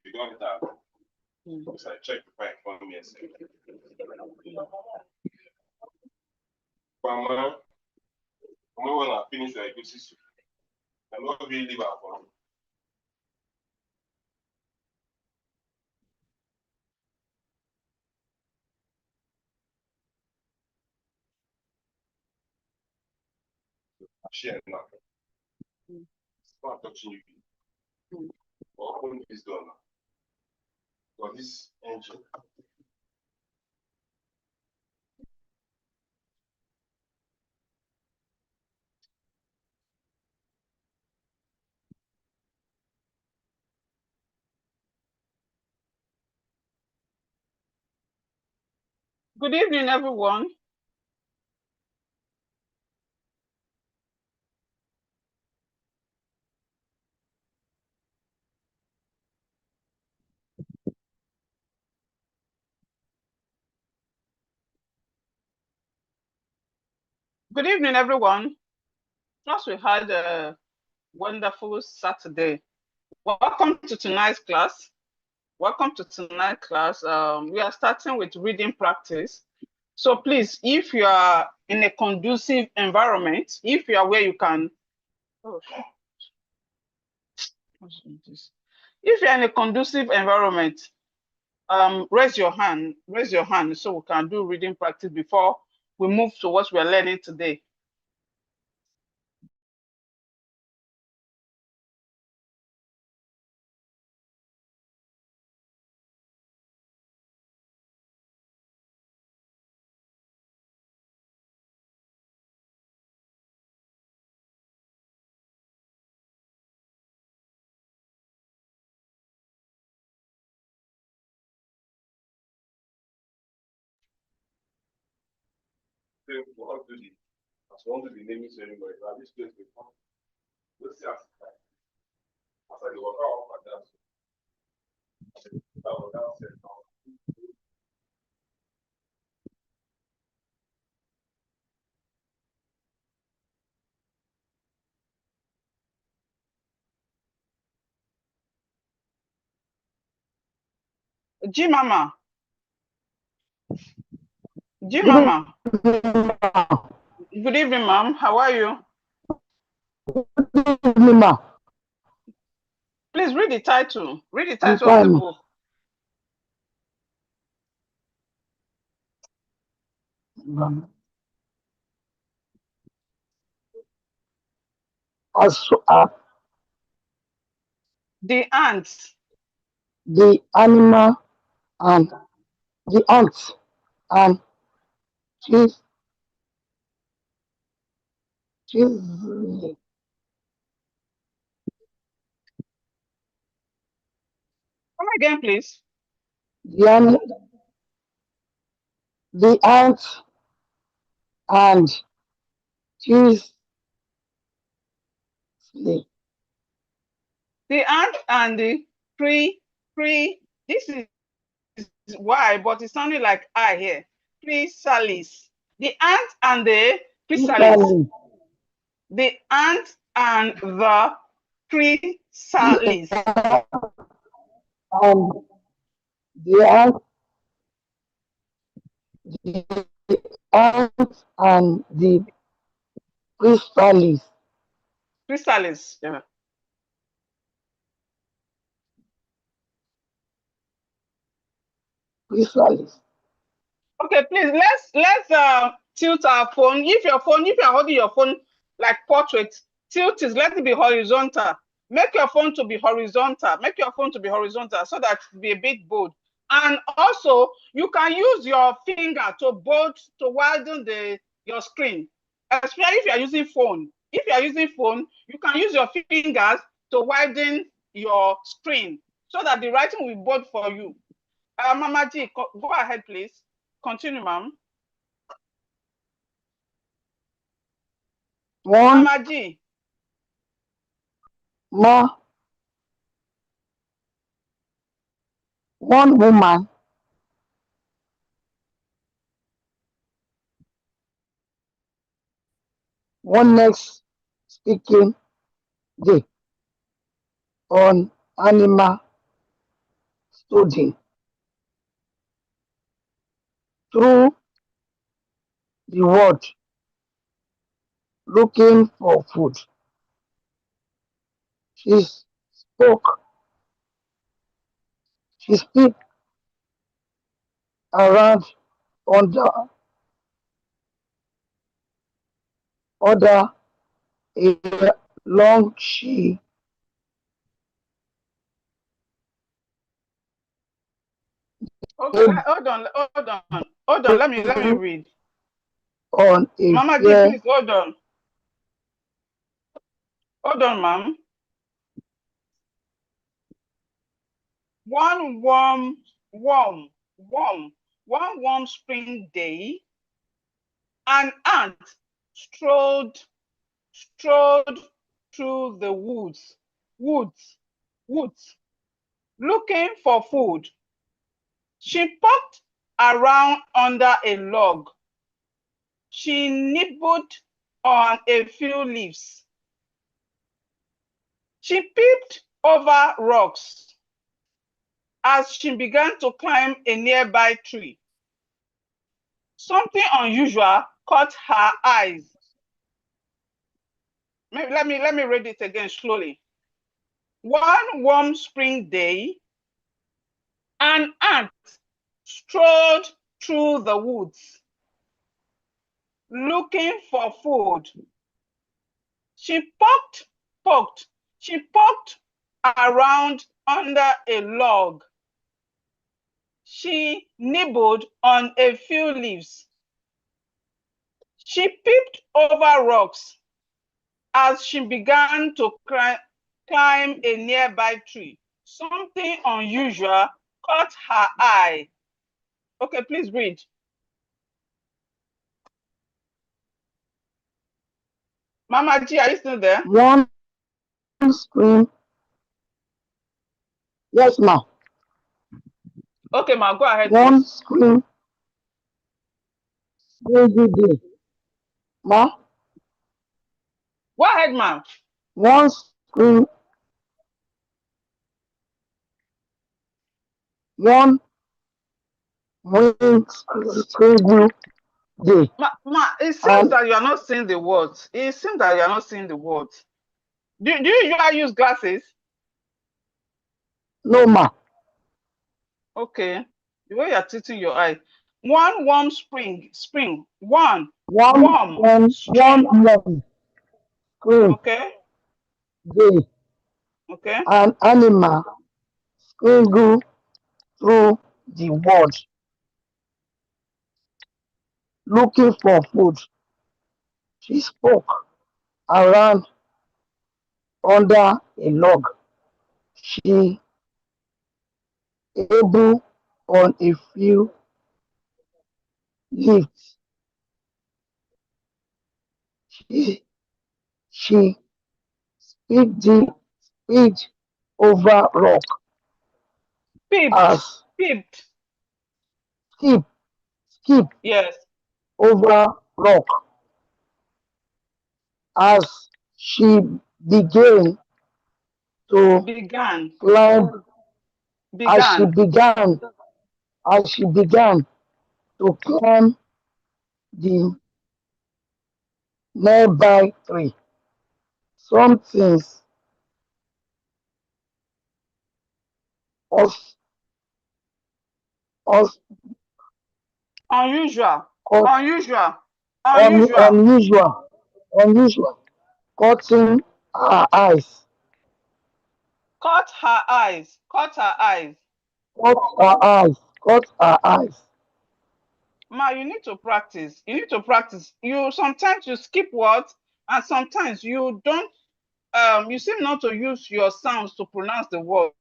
you don't have. Because I checked if I found me a second. Mama, when I finish, I go see. I'm not really leave out for. Share now. It's not touching you. Open this door now. For this engine. Good evening, everyone. Good evening, everyone. Plus, we had a wonderful Saturday. Welcome to tonight's class. Welcome to tonight's class. We are starting with reading practice. So please, if you are in a conducive environment, if you are where you can, if you're in a conducive environment, raise your hand so we can do reading practice before we move to what we are learning today. As long as the naming ceremony, this place will come. Let's see as I go out and dance. I will dance now. G Mama. G Mama. Good evening, ma'am. How are you? Good evening, ma. Please read the title. Read the title of the book. The ants. The animal and the ants and trees. Come again, please. The ants and trees. The ant and the tree. This is Y, but it's sounding like I here. Chrysalis. The ant and the chrysalis. The ant and the chrysalis. The ants and the chrysalis. Chrysalis, yeah. Chrysalis. Okay, please let's tilt our phone. If you're holding your phone like portrait, tilt it, let it be horizontal. Make your phone to be horizontal. Make your phone to be horizontal so that it be a bit bold. And also, you can use your finger to widen your screen, especially if you are using phone. If you are using phone, you can use your fingers to widen your screen so that the writing will be bold for you. Mama G, go ahead, please. Continue, ma'am. Mama G. Ma. One woman one next speaking day on animal soothing through the world looking for food. She spoke, she speak around under other a long she Okay, hold on. Let me read. on a Mama G, fair please hold on. Hold on, ma'am. One warm, warm, one warm spring day, an ant strode through the woods, looking for food. She poked around under a log. She nibbled on a few leaves. She peeped over rocks as she began to climb a nearby tree. Something unusual caught her eyes. Let me read it again slowly. One warm spring day, an ant strode through the woods, looking for food. She poked around under a log. She nibbled on a few leaves. She peeped over rocks as she began to climb a nearby tree. Something unusual caught her eye. Okay, please read. Mama G, are you still there? one screen. Yes, ma. Okay, ma, go ahead, One please. screen every day. Ma, Go ahead, ma'am. one screen, one wing screen day. It seems And that you are not seeing the words. It seems that you are not seeing the words. Do you usually use glasses? no, ma. Okay. The way you're tilting your eye. One warm spring. One One, warm one spring. more screen Okay. day. Okay. An animal screen through the world looking for food. She spoke around under a log. She able on a few leaves. She speed over rock Peeped. as Peeped. skip skip Yes. over rock as she began to Began. climb as she Began. began as she began to climb the nearby tree. Some things of of Unusual. caught Unusual. Unusual. unusual cutting her eyes. Caught her eyes. Caught her eyes. Caught her eyes. Ma, you need to practice. You need to practice. You sometimes you skip words and sometimes you don't you seem not to use your sounds to pronounce the word.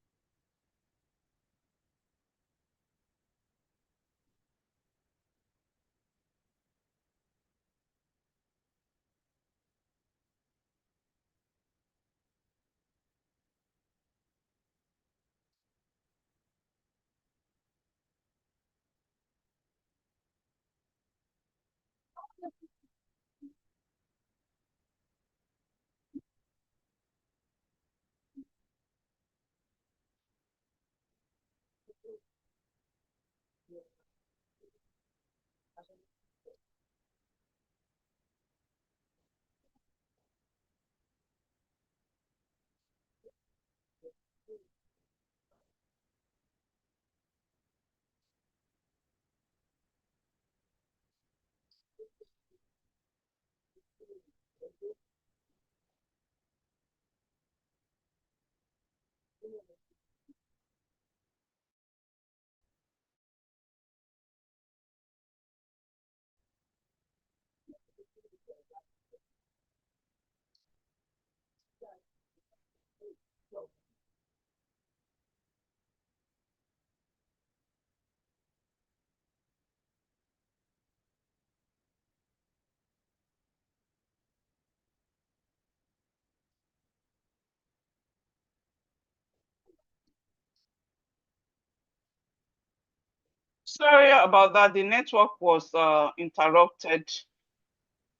Sorry about that. The network was interrupted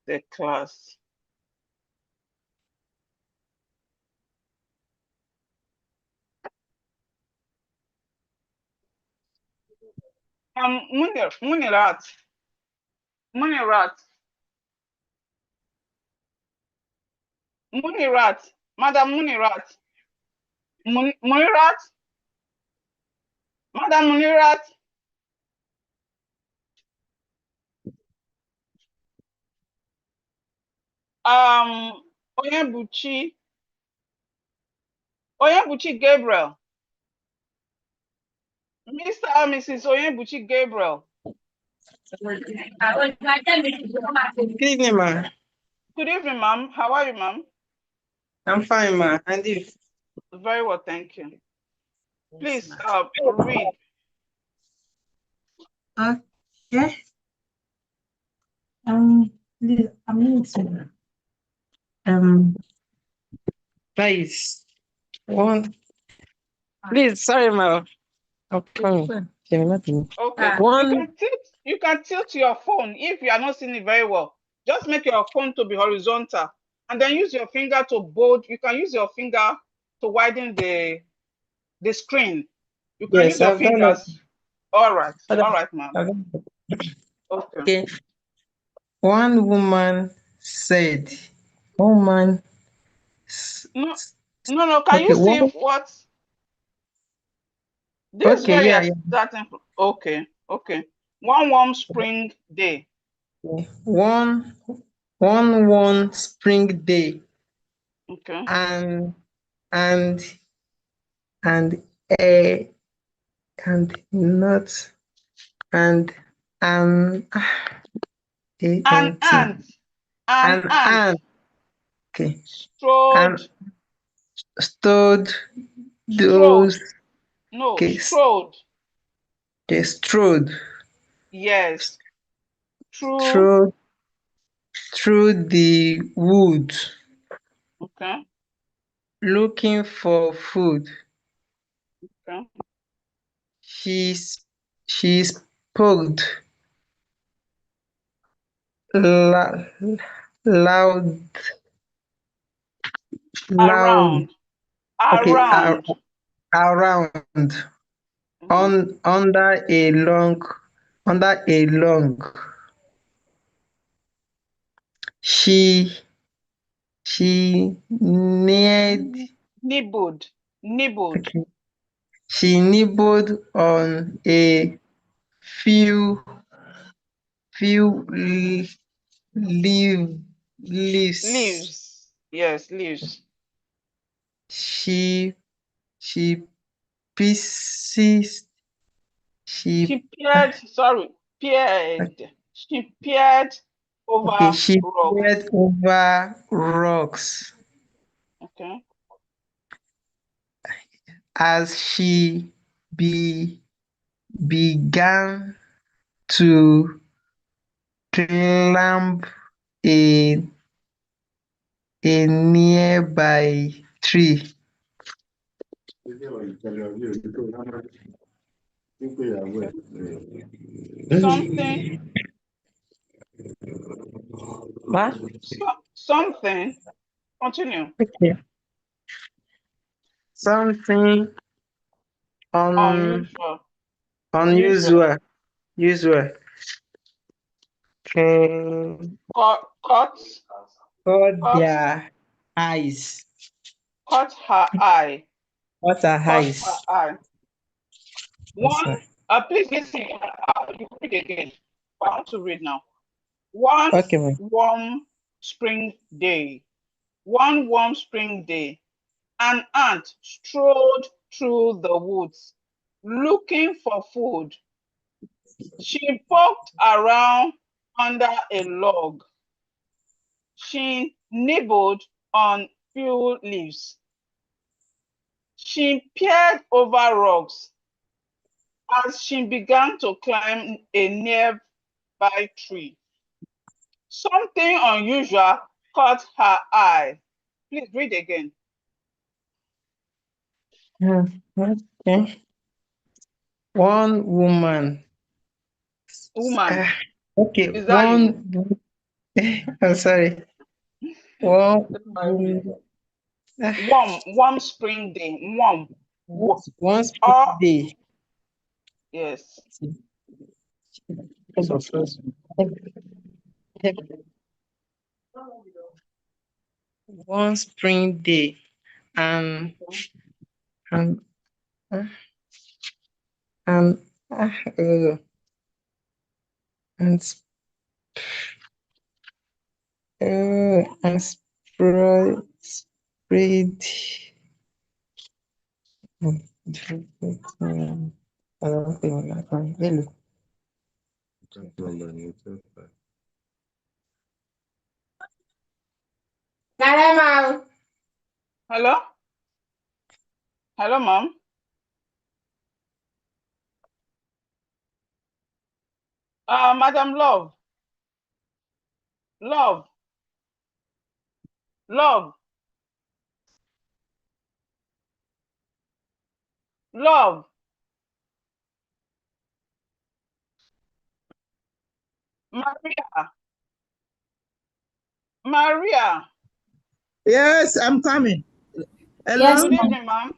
the class. Munirat. Madam Munirat. Munirat. Madam Munirat. Onyebuchi Gabriel. Mr. and Mrs. Onyebuchi Gabriel. Good evening, ma. Good evening, ma'am. How are you, ma'am? I'm fine, ma. And you? Very well, thank you. Please read. Okay. Please, I'm going to guys, one. Please, sorry, ma. Okay. Okay. One. You can tilt your phone if you are not seeing it very well. Just make your phone to be horizontal, and then use your finger to bold. You can use your finger to widen the screen. You can use your fingers. All right, ma'am. Okay. One woman said, "Woman." No. Can you see what? This is where you are starting from. Okay. One warm spring day. One spring day. Okay. And not and an ant. Okay. Strode those. No, okay. Strode. Okay, strode. Yes. Through the woods. Okay. Looking for food. Okay. She spoke loud. Around. Okay, around. Under a long. She nibbled. Okay. She nibbled on a few leaves. Yes, leaves. She pieces. She peered over Okay, she rocks. peered over rocks. Okay. As she began to climb a nearby tree. Something. Continue. Okay. Something Unusual. Unusual. Usual. Cut Cut their eyes. cut her eye. What are Cut eyes? her eye. Yes, One, please listen. You read again. I want to read now. One okay, ma'am. warm spring day. One warm spring day, an ant strolled through the woods looking for food. She poked around under a log. She nibbled on few leaves. She peered over rocks as she began to climb a nearby tree. Something unusual caught her eye. Please read again. Okay. One woman. Woman, Okay, is that you? I'm sorry. One woman. Warm spring day. Warm. One spring Oh, day. yes. One spring day, and and uh, and uh, uh, and and spread. Hello. Hello? Hello, mom. Madam Love. Love. Love. Love. Maria. Maria. Yes, I'm coming. Hello? Yes, Good ma'am. evening, ma'am.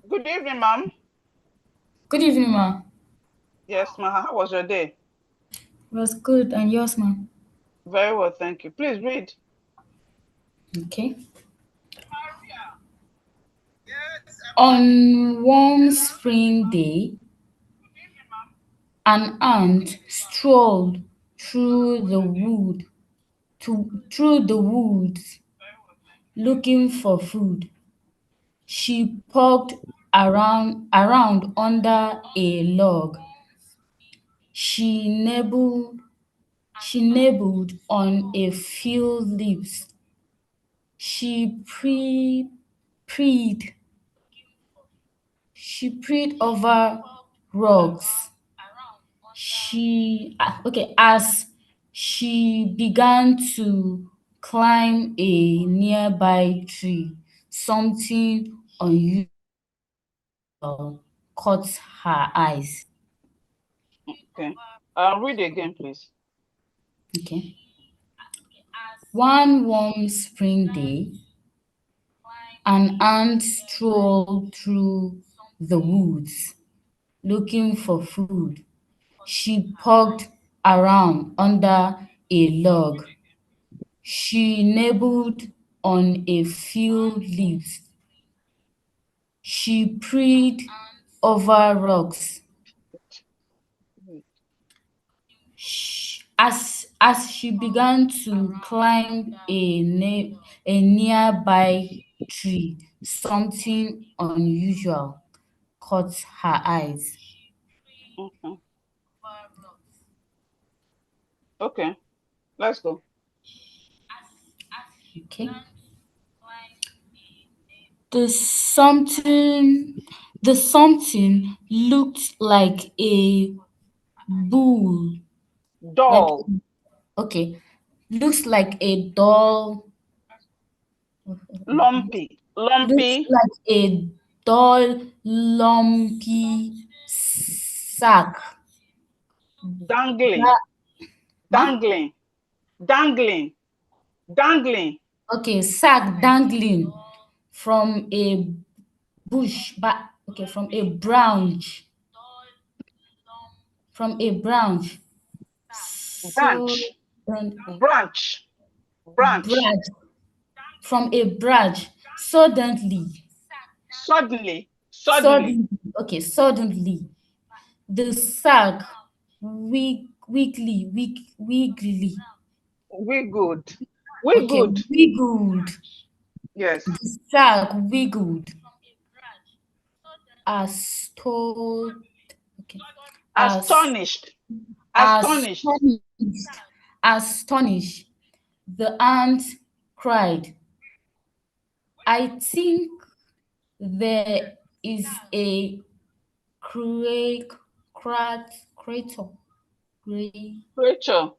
Good evening, ma'am. Good evening, ma. Yes, ma'am. How was your day? It was good, and yours, ma? Very well, thank you. Please read. Okay. On one spring day, an ant strolled through the woods looking for food. She poked around under a log. She nibbled on a few leaves. She preyed She prayed over rocks. As she began to climb a nearby tree, something unusual caught her eyes. Okay. Read again, please. Okay. One warm spring day, an ant strolled through the woods looking for food. She poked around under a log. She nibbled on a few leaves. She peered over rocks. As she began to climb a nearby tree, something unusual caught her eyes. Okay. Okay. Let's go. Okay. The something the something looked like a bull. Like Doll. okay. Looks like a doll. Lumpy. Looks Lumpy. like a dull, lumpy sack. Dangling. That, ma? Dangling. Dangling. Dangling. Okay, sack dangling from a bush, but okay, from a branch. from a branch. Branch. Sudden, Branch. Branch. branch. From a branch. Suddenly. Suddenly. Suddenly. Suddenly. Okay, suddenly. The sack wiggly. We good. We Okay, good. wiggled. Yes. The sack wiggled. Astonished. Okay. Astonished. Astonished. Astonished. The ant cried. I think there is a creature. Creature.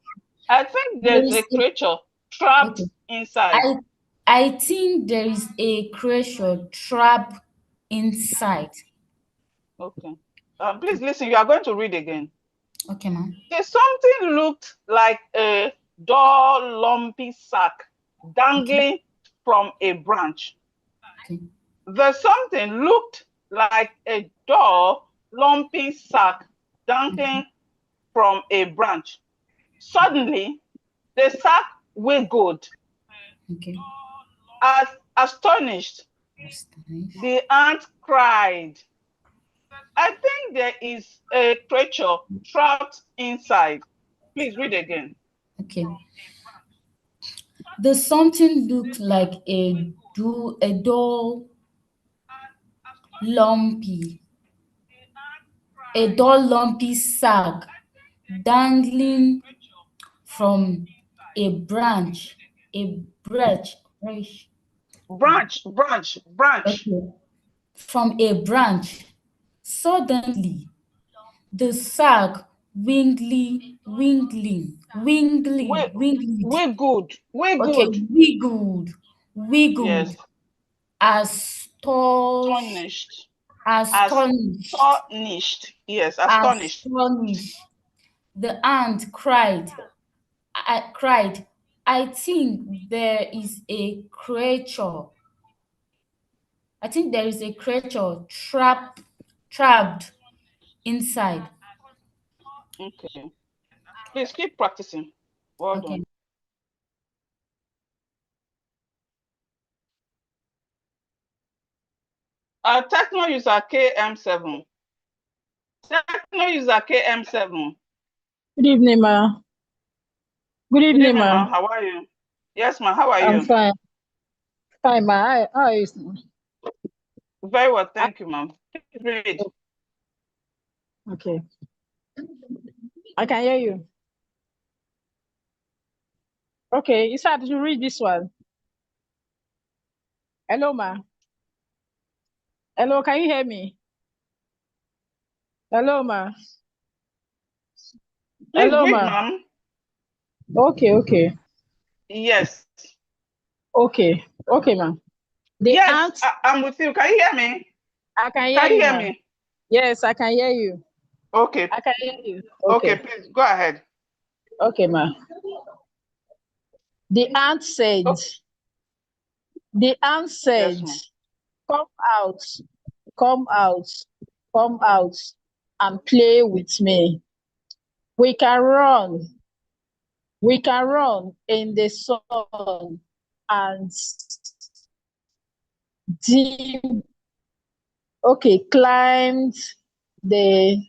I think There there's is a creature trapped okay. inside. I think there is a creature trapped inside. Okay. Please listen. You are going to read again. Okay, ma'am. There's something looked like a dull, lumpy sack dangling from a branch. Okay. The something looked like a dull, lumpy sack dangling from a branch. Suddenly, the sack wiggled. Okay. As astonished, the ant cried. I think there is a creature trapped inside. Please read again. Okay. The something looked like a dull, lumpy, sack dangling from a branch. A branch. Branch. Okay. From a branch. Suddenly, the sack We good. We okay, good. wiggled, Yes. astonished, Astonished. Astonished. Yes, astonished. astonished. The ant cried. I think there is a creature. I think there is a creature trapped inside. Okay. Please keep practicing. Well Okay. done. Techno user KM7. Techno user KM7. Good evening, ma. Good Good evening, evening, ma. ma'am. How are you? Yes, ma'am. How are I'm you? fine. Fine, ma. How are you? Very well, thank you, ma'am. Please read. Okay. I can hear you. Okay, you said to read this one. Hello, ma. Hello, can you hear me? Hello, ma. Please Hello, read, ma. ma'am. Okay. Yes. Okay, ma. The Yes, ant. I'm with you. Can you hear me? I can hear Can you you, hear ma. me? Yes, I can hear you. Okay. I can hear you. Okay, Okay. please go ahead. Okay, ma. The ant said. Oh. The ant said, Yes, ma'am. come out, come out, come out and play with me. We can run in the sun and deep, okay, climbed the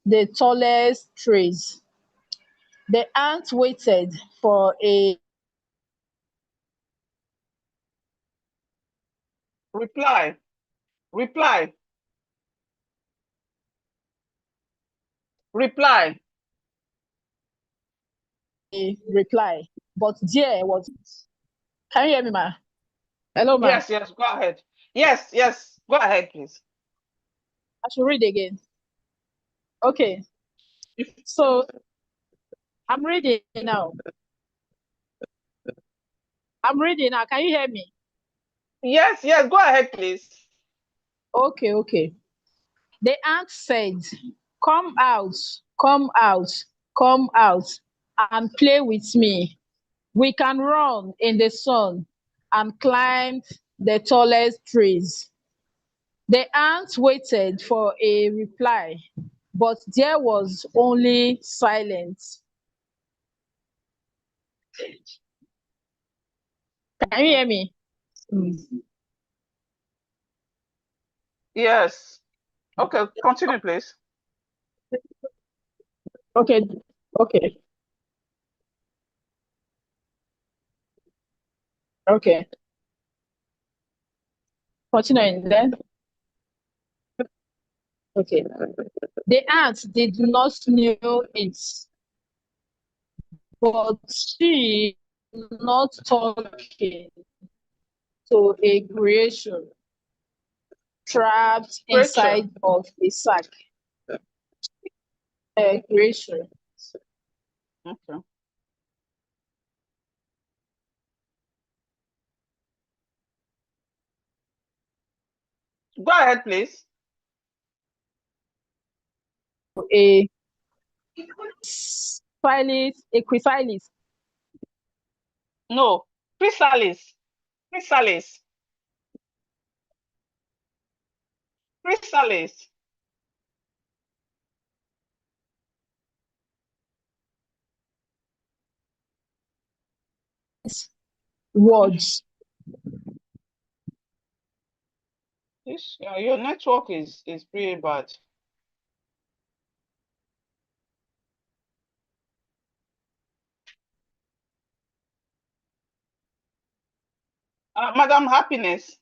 the tallest trees. The ant waited for a Reply. Reply. Reply. reply, but there was. Can you hear me, ma? Hello, ma. Yes, go ahead. Yes, go ahead, please. I should read again. Okay. So I'm reading now. I'm reading now. Can you hear me? Yes, go ahead, please. Okay. The ant said, come out, come out, come out and play with me. We can run in the sun and climb the tallest trees. The ant waited for a reply, but there was only silence. Can you hear me? Yes. Okay, continue, please. Okay, okay. Okay. Continuing then. Okay. The ant did not know it, but she not talking to a creation trapped Creature. inside of a sack. A creation. Okay. Go ahead, please. A equifalis. No, chrysalis. Chrysalis. Chrysalis. Words. Your network is pretty bad. Madam Happiness.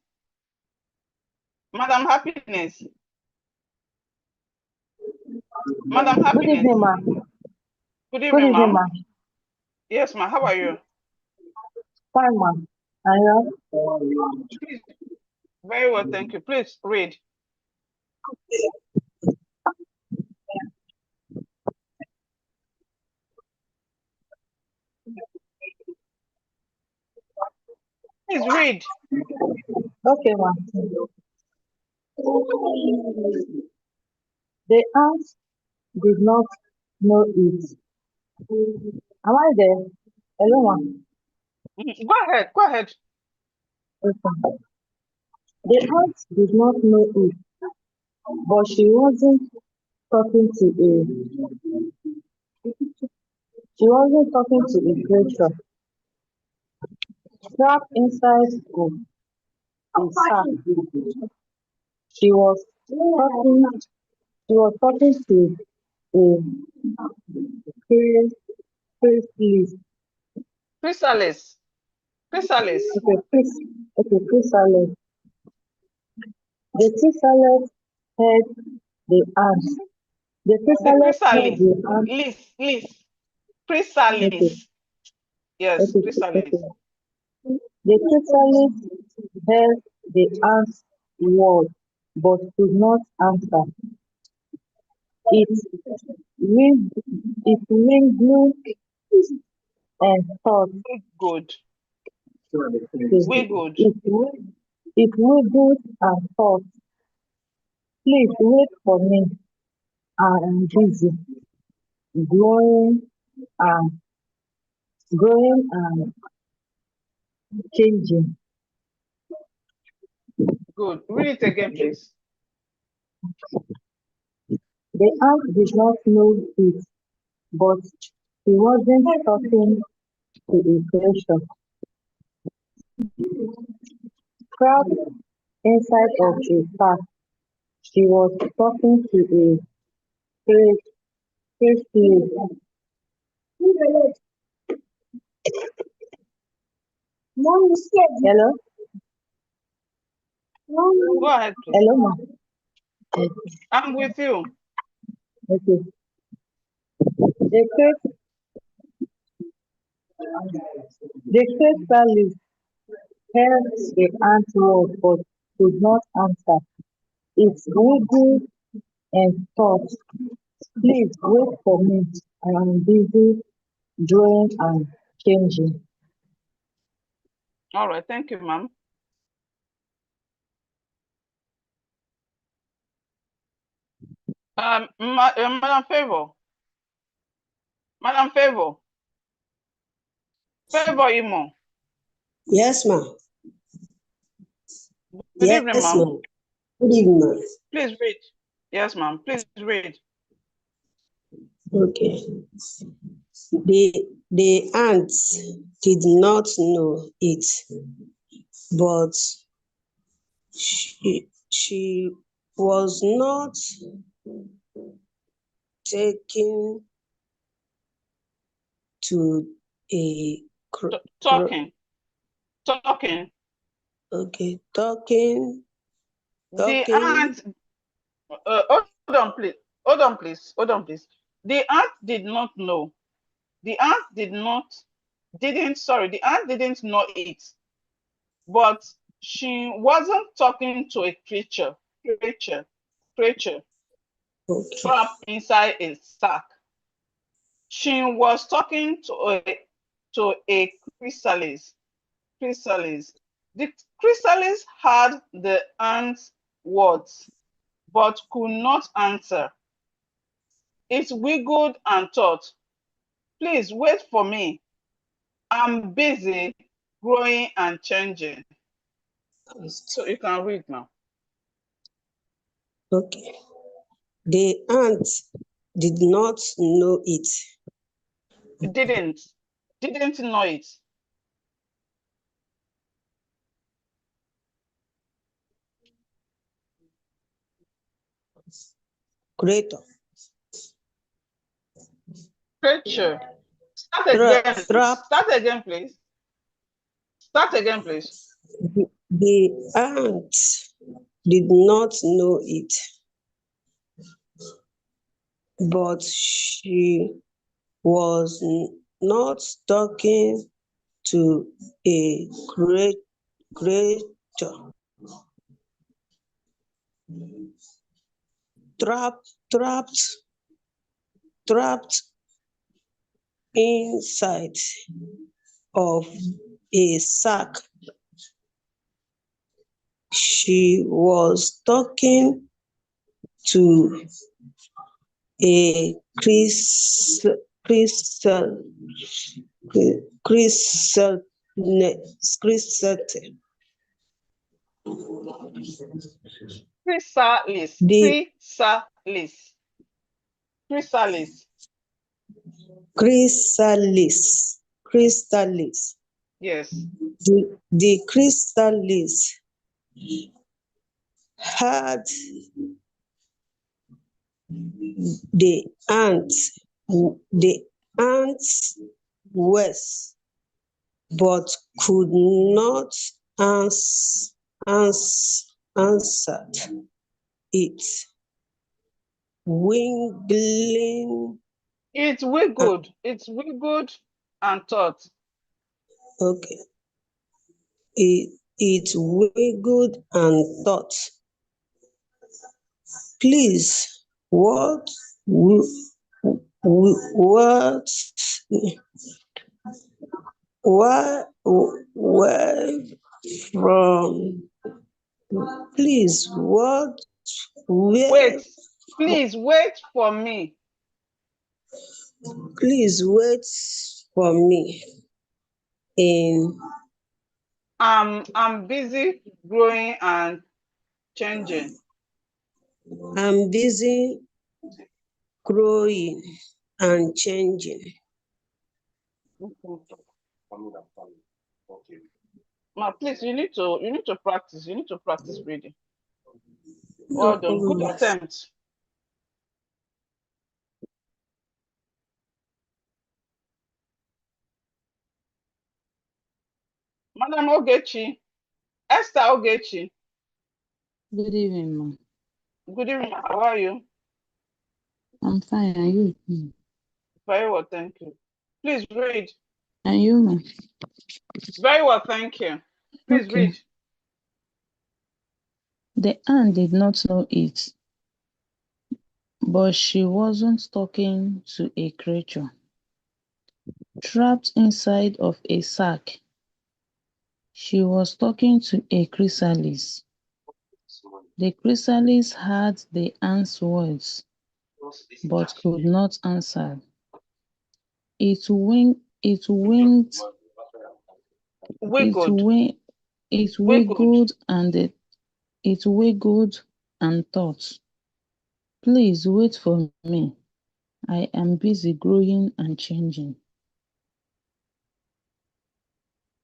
Madam Happiness. Madam Good Happiness. evening, ma'am. Good Good evening, evening, ma'am. ma'am. Yes, ma'am. How are you? Fine, ma'am. And you? Please. Very well, thank you. Please read. Please read. Okay, ma'am. The ant did not know it. Am I there? Hello, ma'am. Go ahead. Go ahead. Okay. The ant did not know it, but she wasn't talking to a creature trapped inside of a sack. She was talking. She was talking to a faceless. Chrysalis. Chrysalis. Okay, chrysalis. The chrysalis heard the ant. The The chrysalis heard chrysalis. the ant. Lis. Okay, Chrysalis. Yes, okay, chrysalis. okay. The chrysalis heard the ant's word, but could not answer. It mingled and thought. Good. We good. It wiggled and thought. Please wait for me. I am busy growing and changing. Good. Read it again, please. The ant did not know it, but he wasn't talking to a creature trapped inside of a sack. She was talking to a faceless. Hello? Go ahead, please. Hello, ma. I'm with you. Okay. The faceless heard the ant's word, but could not answer. It wiggled and thought, please wait for me. I am busy growing and changing. All right. Thank you, ma'am. Madam Favor. Madam Favor. Favor Imo. Yes, ma'am. Good evening, Yes, ma'am. ma'am. Good evening, ma'am. Please read. Yes, ma'am. Please read. Okay. The ants did not know it, but she was not taken to a Talking. okay, talking. The ant. Hold on, please. Hold on, please. The ant did not know. The ant didn't know it, but she wasn't talking to a creature Okay. trapped inside a sack. She was talking to a chrysalis. The chrysalis had the ant's words, but could not answer. It wiggled and thought, please wait for me. I'm busy growing and changing. So you can read now. Okay. The ant did not know it. Didn't know it. Creator. Creature. Start again, please. Start again, please. The ant did not know it, but she was not talking to a creature trapped inside of a sack. She was talking to a chrysalis. Chrysalis. Yes. The chrysalis had the ants words, but could not answer it. Wiggling. It's wiggled and thought. Okay. It wiggled and thought, please, what where from, please, what, where, Please wait for me. Please wait for me. I'm busy growing and changing. I'm busy growing and changing. Okay. Now, please, you need to practice. You need to practice reading. Well done. Good attempt. Madam Ogechi, Esther Ogechi. Good evening, ma. Good evening. How are you? I'm fine. Are you? Very well, thank you. Please read. And you, ma? Very well, thank you. Please read. The ant did not know it, but she wasn't talking to a creature trapped inside of a sack. She was talking to a chrysalis. The chrysalis heard the ant's words, but could not answer. It wiggled and thought, please wait for me. I am busy growing and changing.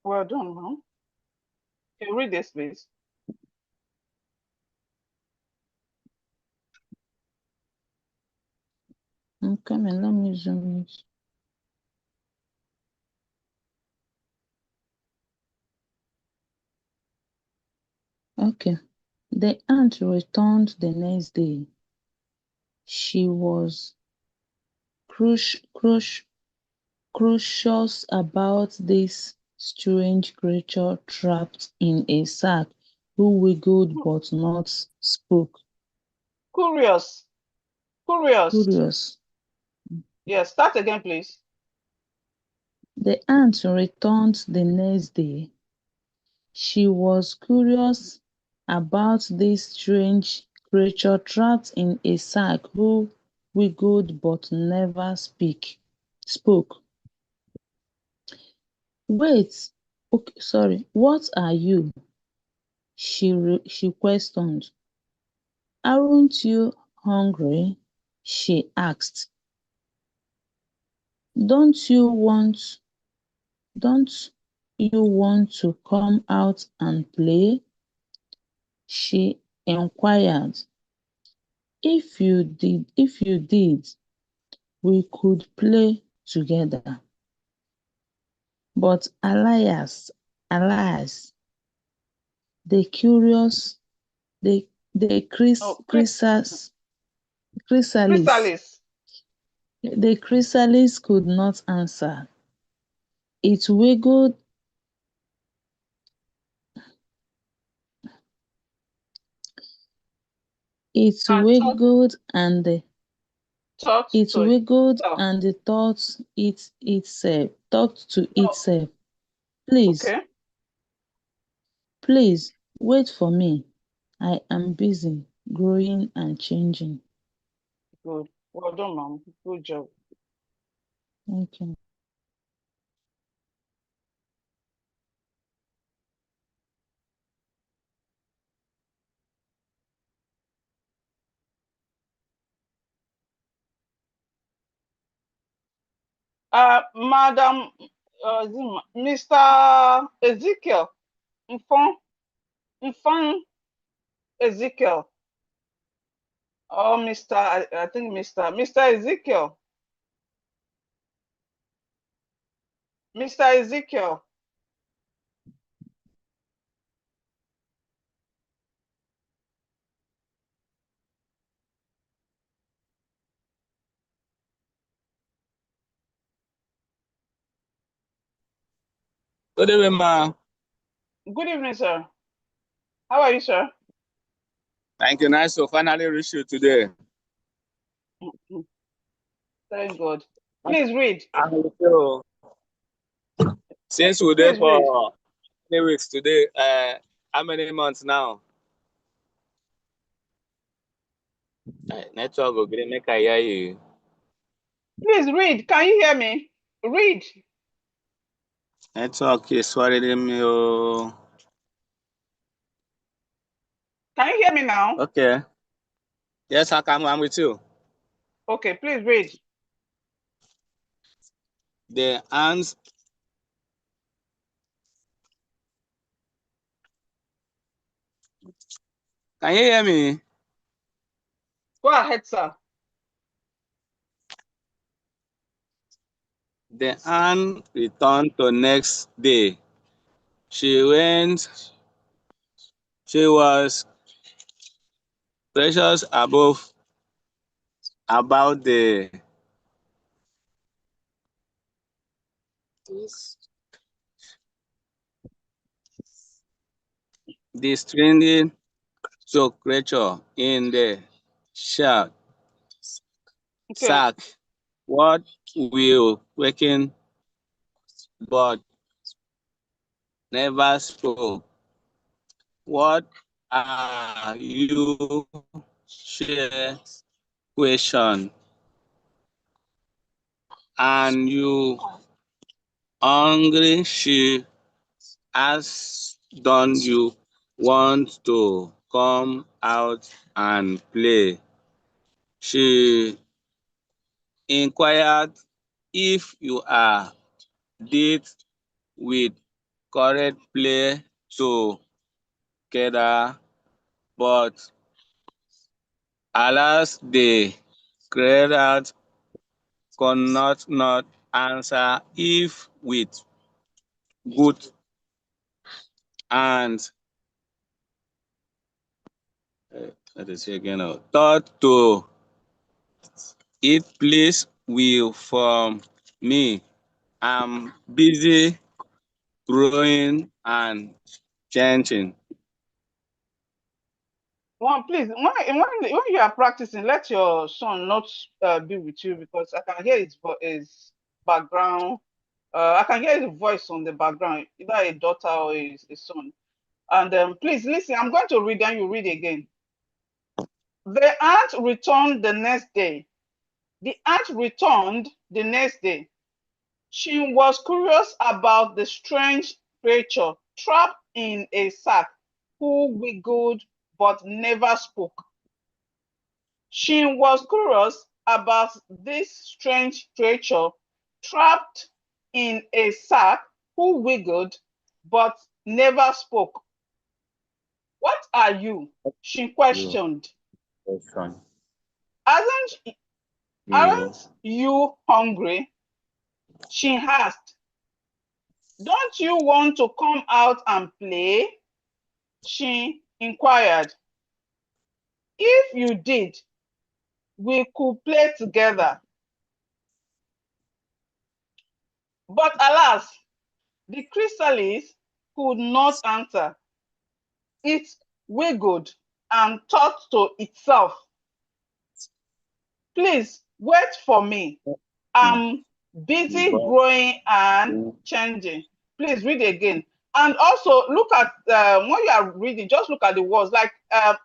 Well done, ma'am. Can you read this, please? I'm coming. Let me zoom it. Okay. The aunt returned the next day. She was crucious about this strange creature trapped in a sack who wiggled but not spoke. Curious. Curious. Yes, start again, please. The aunt returned the next day. She was curious about this strange creature trapped in a sack who wiggled but never spoke. Wait, okay, sorry, what are you? She questioned. Aren't you hungry? She asked. Don't you want to come out and play? She inquired. If you did, we could play together. But alas, the curious, the chrysalis, Chrysalis. the chrysalis could not answer. It wiggled And wiggled and talked it to wiggled itself. and talked to itself. Okay. Please wait for me. I am busy growing and changing. Good. Well done, ma'am. Good job. Thank you. Madam, Mr. Ezekiel, Infant Ezekiel, or Mr. I think Mr. Ezekiel. Mr. Ezekiel. Good evening, ma. Good evening, sir. How are you, sir? Thank you. Nice to finally reach you today. Thank God. Please read. Since we're there for 3 weeks today, how many months now? Network will make I hear you. Please read. Can you hear me? Read. Network is worrying me. Oh. Can you hear me now? Okay. Yes, I'm with you. Okay, please read. The ants. Can you hear me? Go ahead, sir. The ant returned the next day. She was precious about the strange creature in the sack. What will waken but never spoke? What are you share question? And you hungry? She asked, don't you want to come out and play? She inquired if you are did with correct play together, but alas, the creator could not answer if with good and let us see again. Thought to it please will from me. I'm busy growing and changing. One, please, when you are practicing, let your son not be with you because I can hear his background. I can hear his voice on the background, either a daughter or a son. And please listen, I'm going to read and you read again. The aunt returned the next day. The aunt returned the next day. She was curious about the strange creature trapped in a sack who wiggled but never spoke. She was curious about this strange creature trapped in a sack who wiggled but never spoke. What are you? She questioned. Aren't you hungry? She asked. Don't you want to come out and play? She inquired. If you did, we could play together. But alas, the chrysalis could not answer. It wiggled and thought to itself, please wait for me. I'm busy growing and changing. Please read again. And also look at, when you are reading, just look at the words like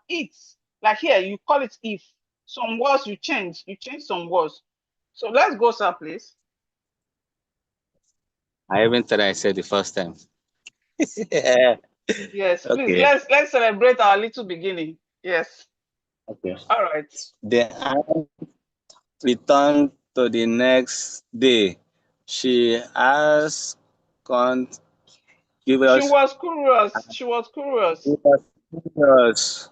it's, like here, you call it if. Some words you change some words. So let's go, sir, please. I even thought I said the first time. Yes, please, Okay. let's celebrate our little beginning. Yes. Okay. All right. The aunt returned to the next day. She asked, "Can't give She us?" was curious. She was curious. Yes.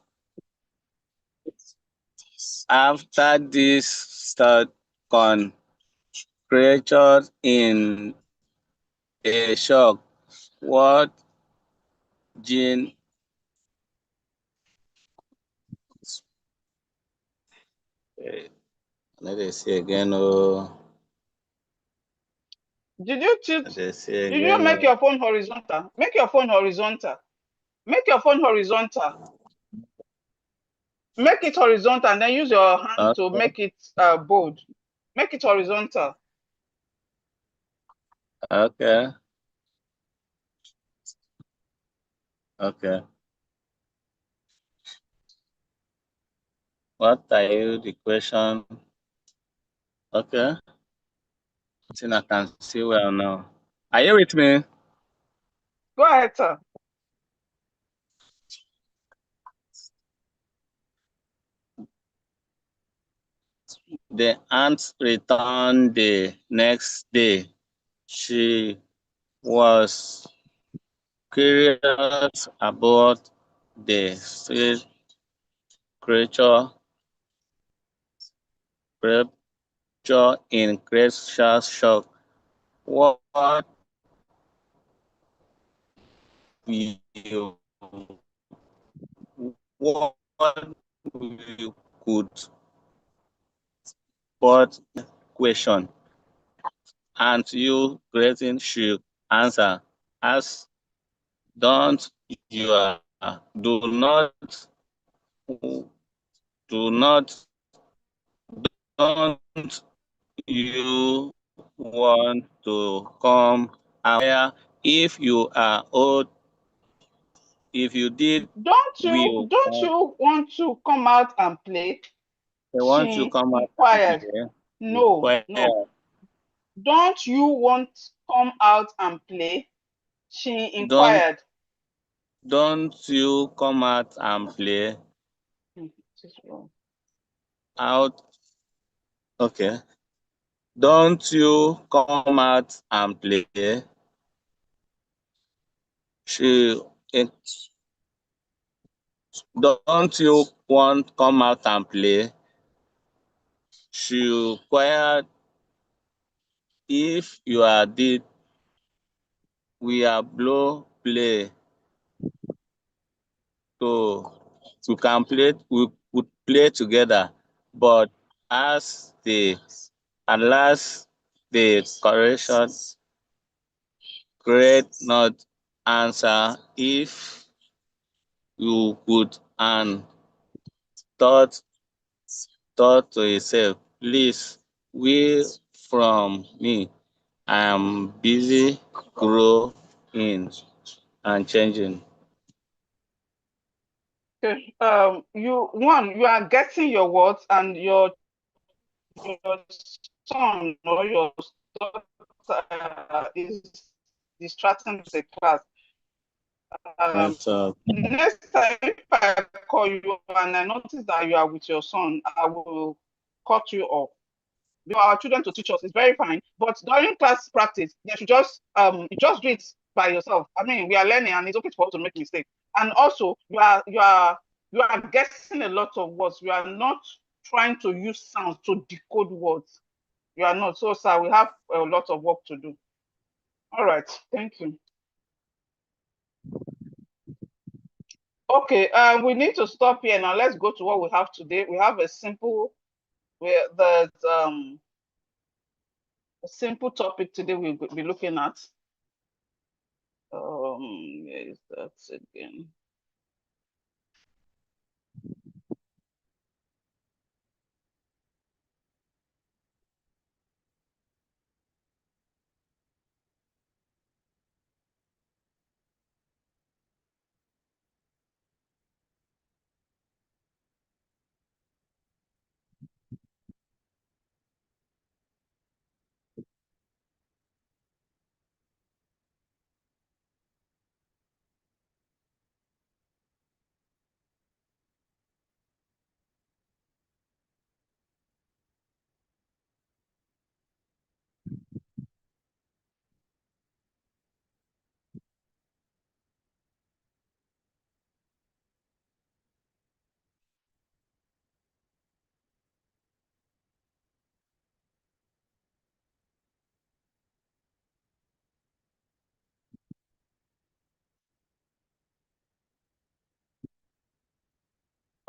After this start con creature in a shock, what Jean let us see again. Oh, Did you tilt? let us see Did you again. make your phone horizontal? Make your phone horizontal. Make your phone horizontal. Make it horizontal and then use your hand to make it bold. Make it horizontal. Okay. Okay. What are you the question? Okay. I think I can see well now. Are you with me? Go ahead, sir. The aunt returned the next day. She was curious about the strange creature in great shock. What you what you could but question and you greeting should answer as don't you do not do not don't you want to come out if you are old if you did will Don't you want to come out and play? they want to She come out and inquired. play. No, no. Don't you want come out and play? She Don't inquired. don't you come out and play out. Okay. Don't you come out and play? Don't you want come out and play? She inquired. If you are did, we are blow play. So we can play, we would play together. But as the at last the correction great not answer if you could and thought to yourself, please we from me. I am busy growing and changing. Okay. You are getting your words, and your son or your daughter is distracting the class. Next time if I call you and I notice that you are with your son, I will cut you off. You are our children to teach us. It's very fine. But during class practice, they should just do it by yourself. I mean, we are learning, and it's okay for us to make mistakes. And also, you are guessing a lot of words. You are not trying to use sounds to decode words. You are not. So, sir, we have a lot of work to do. All right. Thank you. Okay. We need to stop here now. Let's go to what we have today. We have a simple topic today we'll be looking at. Yes, that's again.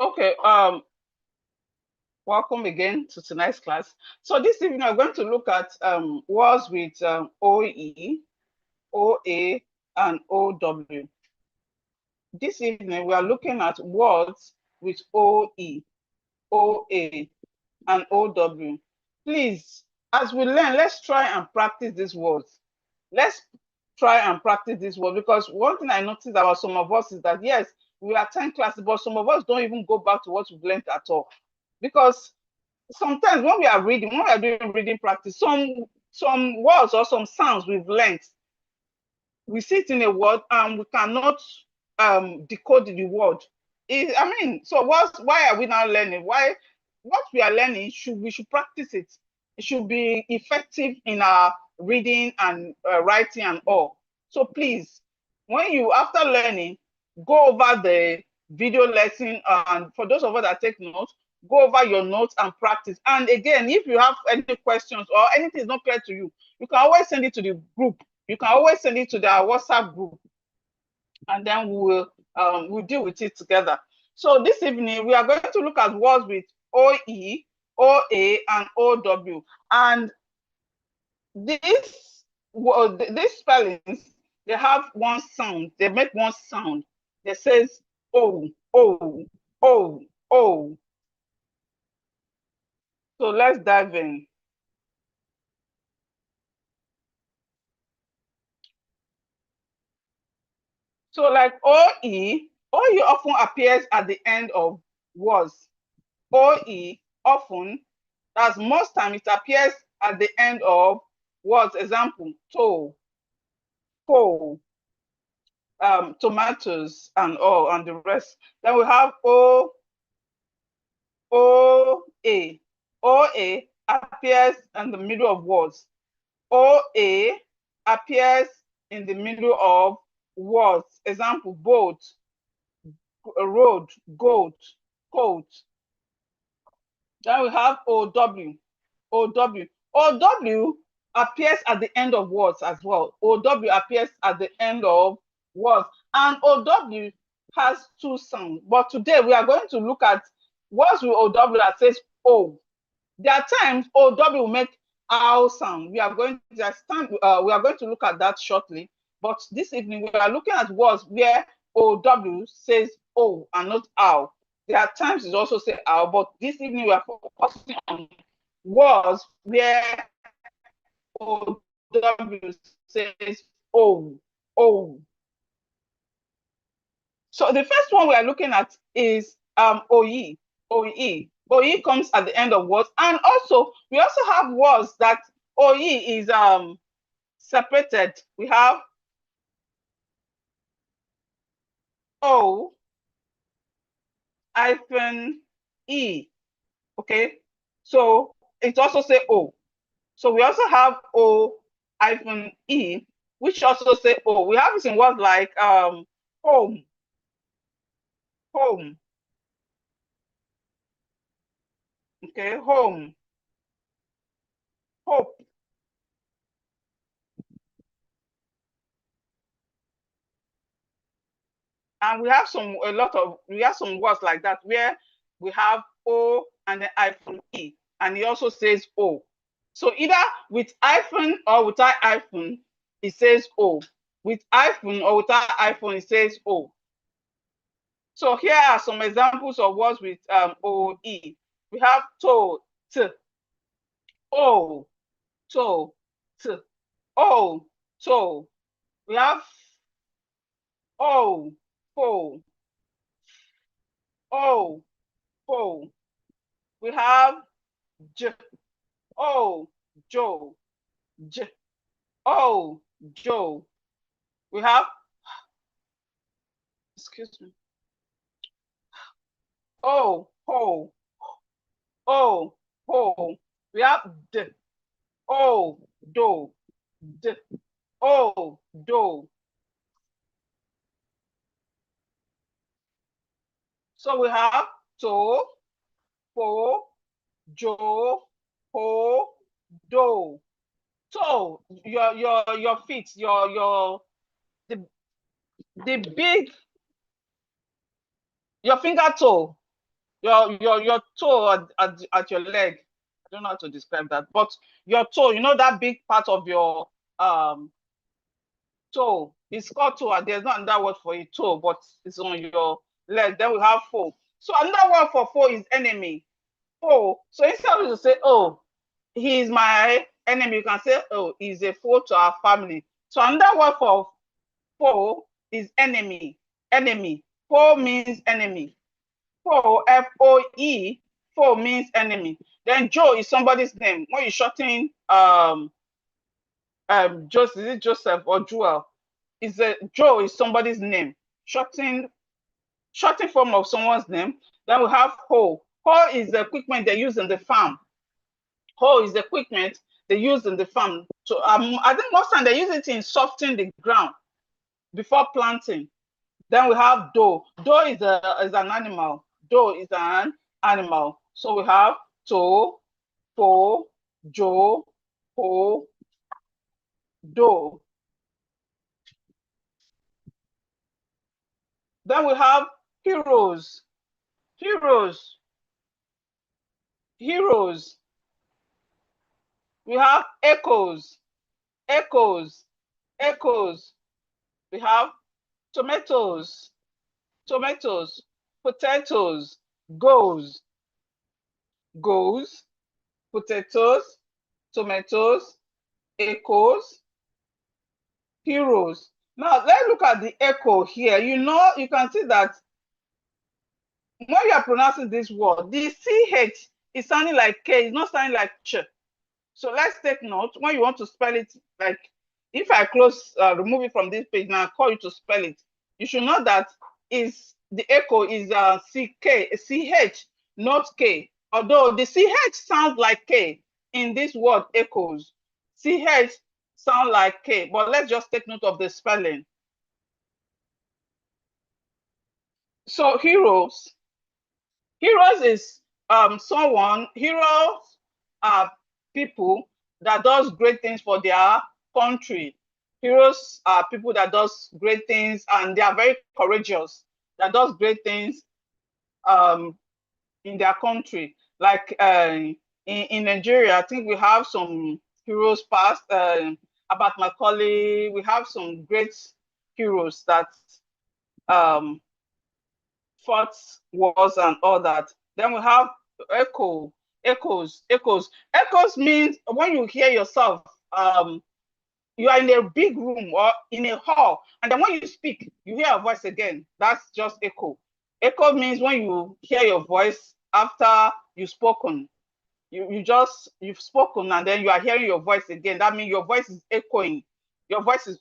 Okay, welcome again to tonight's class. So this evening we're going to look at words with OE, OA, and OW. This evening we are looking at words with OE, OA, and OW. Please, as we learn, let's try and practice these words. Let's try and practice this word, because one thing I noticed about some of us is that, yes, we attend classes, but some of us don't even go back to what we've learned at all. Because sometimes when we are reading, when we are doing reading practice, some words or some sounds we've learned, we see it in a word and we cannot decode the word. So why are we now learning? What we are learning, we should practice it. It should be effective in our reading and writing and all. So please, after learning, go over the video lesson, and for those of us that take notes, go over your notes and practice. And again, if you have any questions or anything is not clear to you, you can always send it to the group. You can always send it to the WhatsApp group, and then we'll deal with it together. So this evening, we are going to look at words with OE, OA, and OW. And these spellings, they have one sound. They make one sound. That says O, O, O, O. So let's dive in. So like OE often appears at the end of words. OE often, as most time, it appears at the end of words. Example, toe, pole, tomatoes, and all, and the rest. Then we have OA. OA appears in the middle of words. OA appears in the middle of words. Example, boat, road, goat, coat. Then we have OW. OW. OW appears at the end of words as well. OW appears at the end of words. And OW has two sounds. But today we are going to look at words with OW that says O. There are times OW will make ow sound. We are going to look at that shortly. But this evening we are looking at words where OW says O and not ow. There are times it also say ow, but this evening we are focusing on words where OW says O. O. So the first one we are looking at is OE. OE. OE comes at the end of words. And also, we also have words that OE is separated. We have O hyphen E. Okay. So it also say O. So we also have O hyphen E, which also say O. We have this in words like home. Home. Okay, home. Hope. And we have some words like that where we have O and then hyphen E, and it also says O. So either with hyphen or without hyphen, it says O. With hyphen or without hyphen, it says O. So here are some examples of words with OE. We have to, t, O, to, t, O, to. We have O, fo, O, fo. We have j, O, Joe, j, O, Joe. We have, excuse me, O, ho, O, ho. We have d, O, do, d, O, do. So we have to, fo, jo, ho, do. So your feet, the big, your finger toe, your toe at your leg. I don't know how to describe that, but your toe, you know that big part of your toe. It's called toe. There's not another word for it, toe, but it's on your leg. Then we have foe. So another word for foe is enemy. Foe. So instead of to say, oh, he is my enemy, you can say, oh, he's a foe to our family. So another word for foe is enemy. Enemy. Foe means enemy. Foe, F-O-E, foe means enemy. Then Joe is somebody's name. When you're shortening Joseph, is it Joseph or Joel? Joe is somebody's name. Shorting form of someone's name. Then we have hoe. Hoe is the equipment they use in the farm. Hoe is the equipment they use in the farm. So I think most time they use it in softening the ground before planting. Then we have doe. Doe is an animal. Doe is an animal. So we have to, fo, jo, ho, doe. Then we have heroes. Heroes. Heroes. We have echoes. Echoes. Echoes. We have tomatoes. Tomatoes. Potatoes. Goes. Goes. Potatoes. Tomatoes. Echoes. Heroes. Now let's look at the echo here. You can see that when you are pronouncing this word, the CH is sounding like K, it's not sounding like Ch. So let's take note when you want to spell it. Like if I remove it from this page now, call you to spell it, you should know that the echo is CH, not K. Although the CH sounds like K, in this word echoes. CH sound like K, but let's just take note of the spelling. So heroes is heroes are people that does great things for their country. Heroes are people that does great things and they are very courageous, that does great things in their country. Like in Nigeria, I think we have some heroes past, about Macaulay. We have some great heroes that um, fought wars and all that. Then we have echoes. Echoes means when you hear yourself, you are in a big room or in a hall, and then when you speak, you hear a voice again. That's just echo. Echo means when you hear your voice after you've spoken. You've spoken and then you are hearing your voice again. That means your voice is echoing. Your voice is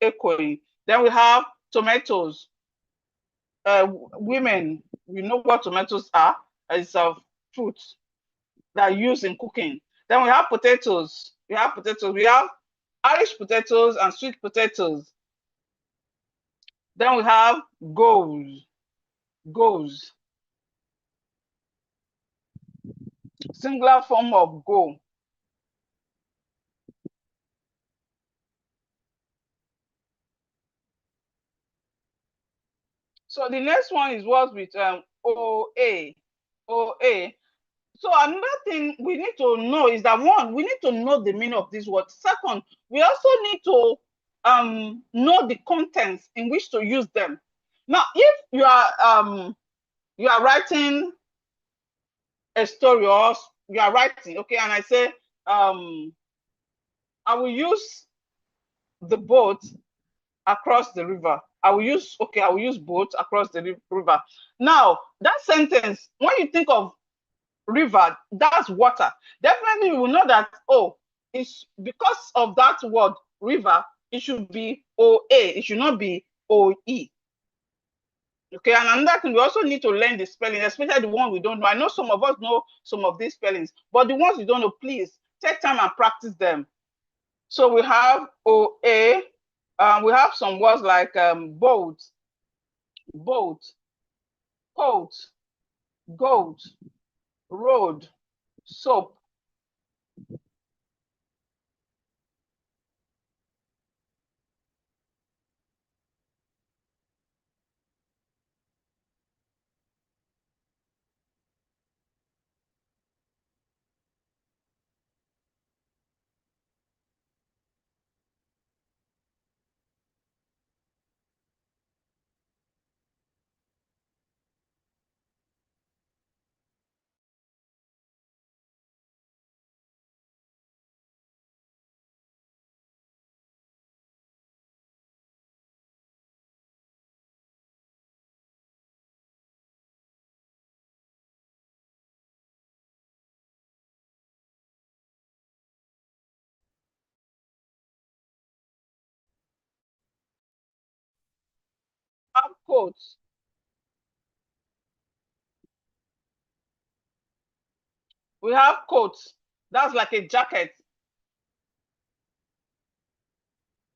echoing. Then we have tomatoes. Women, we know what tomatoes are. It's a fruit that are used in cooking. Then we have potatoes. We have Irish potatoes and sweet potatoes. Then we have goes. Singular form of go. So the next one is what with OA. OA. So another thing we need to know is that one, we need to know the meaning of this word. Second, we also need to know the contents in which to use them. Now, if you are writing a story or you are writing, okay, and I say I will use the boat across the river. I will use boat across the river. Now, that sentence, when you think of river, that's water. Definitely you will know that, oh, it's because of that word river, it should be OA, it should not be OE. Okay, and another thing, we also need to learn the spelling, especially the one we don't know. I know some of us know some of these spellings, but the ones you don't know, please take time and practice them. So we have OA, we have some words like boat, coat, goat, road, soap. Have coats. We have coats. That's like a jacket.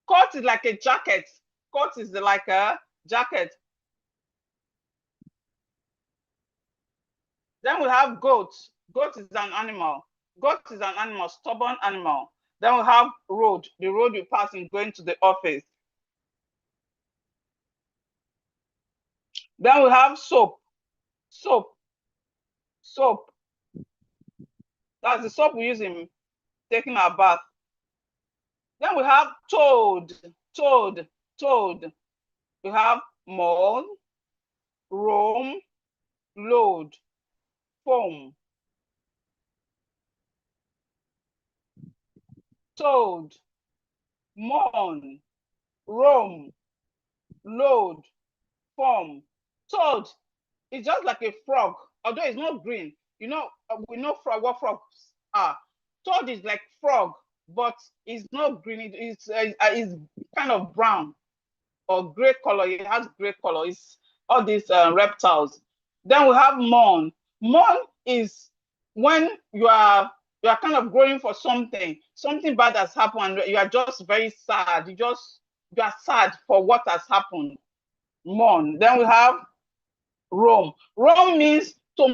Coat is like a jacket. Coat is like a jacket. Then we have goats. Goat is an animal. Goat is an animal, stubborn animal. Then we have road, the road you pass in going to the office. Then we have soap. Soap. That's the soap we use in taking our bath. Then we have toad. We have mold, roam, load, foam. Toad, mourn, roam, load, form. Toad is just like a frog, although it's not green. You know, we know what frogs are. Toad is like frog, but it's not green. It's kind of brown or gray color. It has gray color. It's all these reptiles. Then we have mourn. Mourn is when you are You are kind of growing for something. Something bad has happened. You are just very sad. You are sad for what has happened. Mourn. Then we have roam. Roam means to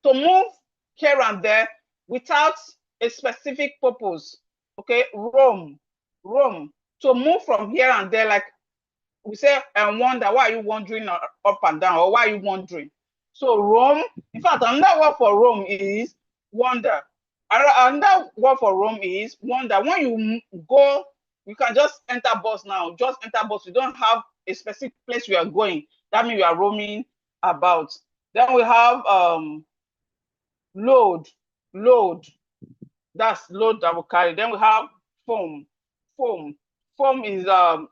move here and there without a specific purpose. Okay, roam. To move from here and there, like we say, and wonder, why are you wandering up and down, or why are you wandering? So roam. In fact, another word for roam is wander. Another word for roam is wander. When you go, you can just enter bus now. Just enter bus. You don't have a specific place you are going. That means you are roaming about. Then we have load. That's load that we carry. Then we have foam. Foam is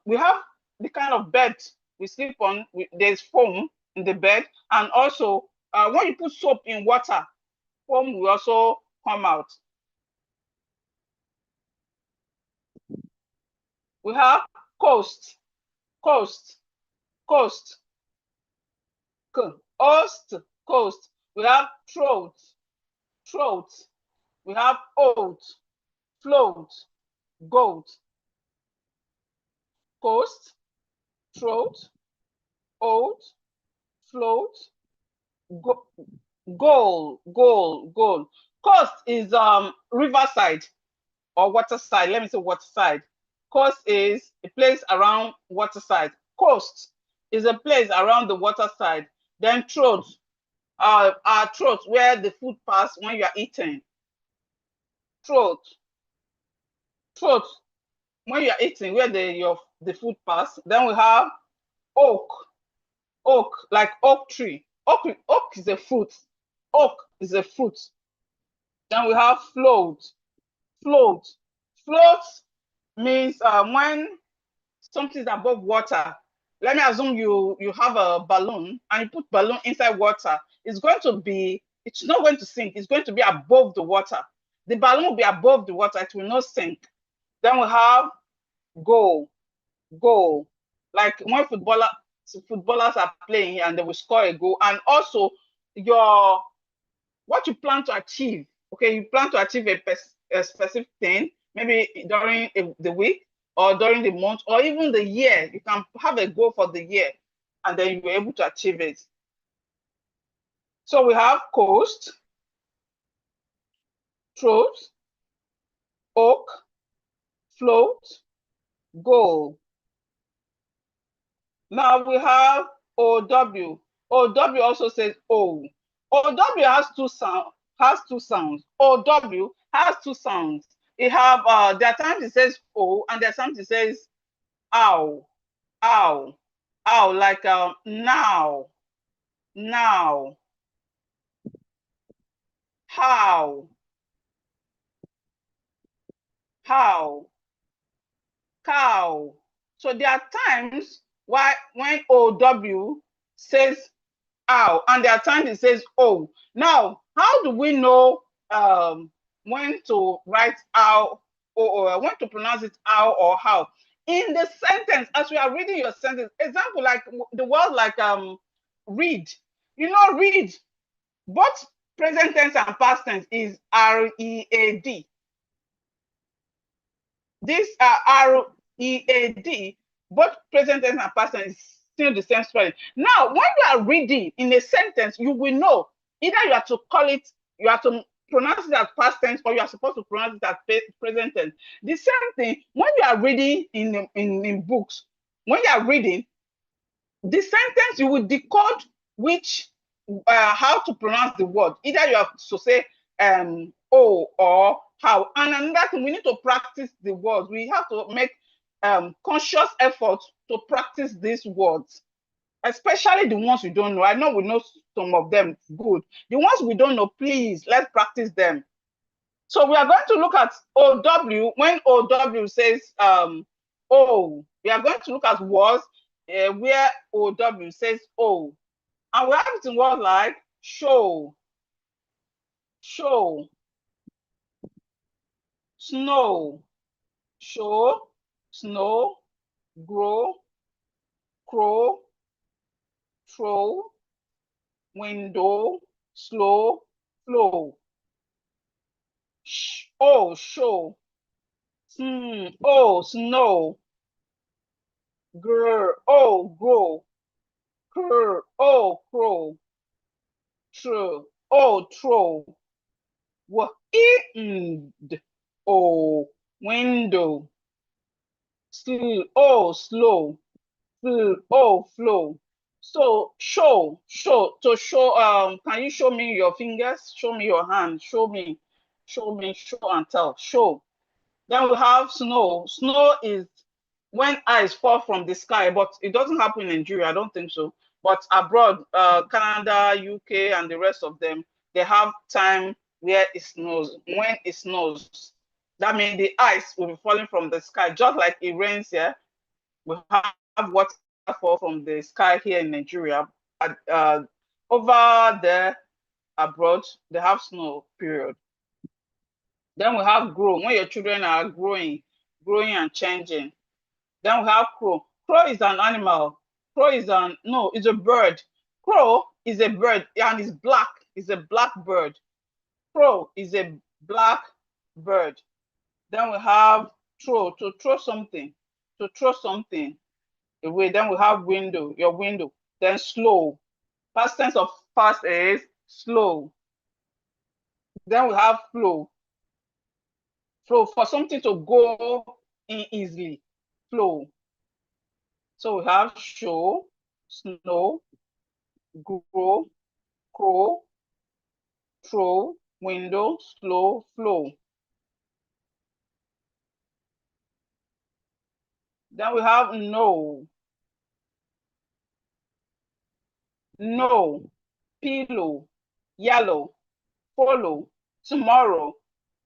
we have the kind of bed we sleep on. There's foam in the bed, and also when you put soap in water, foam will also come out. We have coast. Coast. We have throat. We have oat, float, goat. Coast, throat, oat, float, goal. Coast is riverside or waterside. Let me say waterside. Coast is a place around waterside. Coast is a place around the waterside. Then throat, our throat, where the food pass when you are eating. Throat, when you are eating, where the food pass. Then we have oak, like oak tree. Oak is a fruit. Oak is a fruit. Then we have float. Float means when something is above water. Let me assume you have a balloon and you put balloon inside water. It's not going to sink. It's going to be above the water. The balloon will be above the water. It will not sink. Then we have goal. Like when footballers are playing and they will score a goal. And also what you plan to achieve. Okay, you plan to achieve a specific thing, maybe during the week or during the month or even the year. You can have a goal for the year and then you're able to achieve it. So we have coast, throat, oak, float, goal. Now we have OW. OW also says O. OW has two sounds. OW has two sounds. It have there are times it says O and there are times it says ow. Like now. How. Cow. So there are times when OW says ow, and there are times it says oh. Now, how do we know when to write ow or when to pronounce it ow or how? In the sentence, as we are reading your sentence, example like the word like read. You know, read, both present tense and past tense is R-E-A-D. This R-E-A-D, both present tense and past tense is still the same spelling. Now, when you are reading in a sentence, you will know either you have to pronounce it as past tense or you are supposed to pronounce it as present tense. The same thing when you are reading in books. When you are reading, the sentence you will decode how to pronounce the word. Either you have to say oh or how. And another thing, we need to practice the words. We have to make conscious effort to practice these words, especially the ones we don't know. I know we know some of them good. The ones we don't know, please, let's practice them. So we are going to look at OW. When OW says oh, we are going to look at words where OW says oh. And we have it in words like show, snow, show, snow, grow, crow, throw, window, slow, flow. Oh, show. Oh, snow. Grr. Oh, grow. Crr. Oh, crow. True. Oh, throw. Oh, window. Oh, slow. Oh, flow. So to show, can you show me your fingers? Show me your hand. Show me, show and tell. Show. Then we have snow. Snow is when ice fall from the sky, but it doesn't happen in Nigeria. I don't think so. But abroad, Canada, UK, and the rest of them, they have time where it snows. When it snows, that means the ice will be falling from the sky, just like it rains here. We have water fall from the sky here in Nigeria. Over there abroad, they have snow. Period. Then we have grow, when your children are growing and changing. Then we have crow. Crow is an animal. Crow is it's a bird. Crow is a bird and it's black. It's a black bird. Crow is a black bird. Then we have throw, to throw something. To throw something away. Then we have window, your window. Then slow. Past tense of fast is slow. Then we have flow. Flow, for something to go in easily. Flow. So we have show, snow, grow, crow, throw, window, slow, flow. Then we have no. No, pillow, yellow, follow, tomorrow.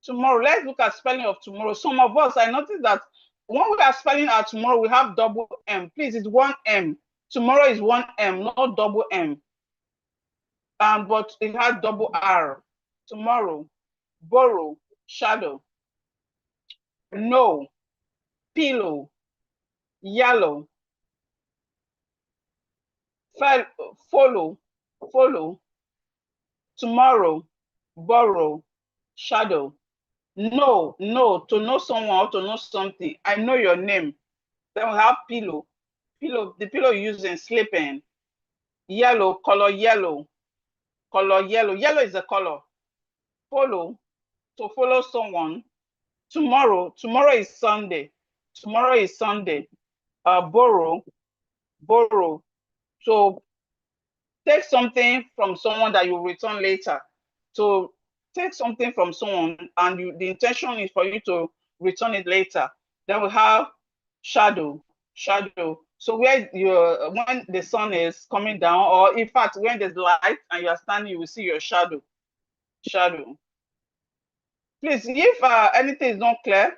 Tomorrow, let's look at spelling of tomorrow. Some of us, I noticed that when we are spelling our tomorrow, we have double M. Please, it's one M. Tomorrow is one M, not double M. But it has double R. Tomorrow, borrow, shadow. No, pillow, yellow. Follow, tomorrow, borrow, shadow. No, to know someone or to know something. I know your name. Then we have pillow. Pillow, the pillow used in sleeping. Yellow, color yellow. Color yellow. Yellow is a color. Follow, to follow someone. Tomorrow is Sunday. Tomorrow is Sunday. Borrow. So take something from someone that you return later. So take something from someone and the intention is for you to return it later. Then we have shadow. So when the sun is coming down, or in fact, when there's light and you are standing, you will see your shadow. Please, if anything is not clear,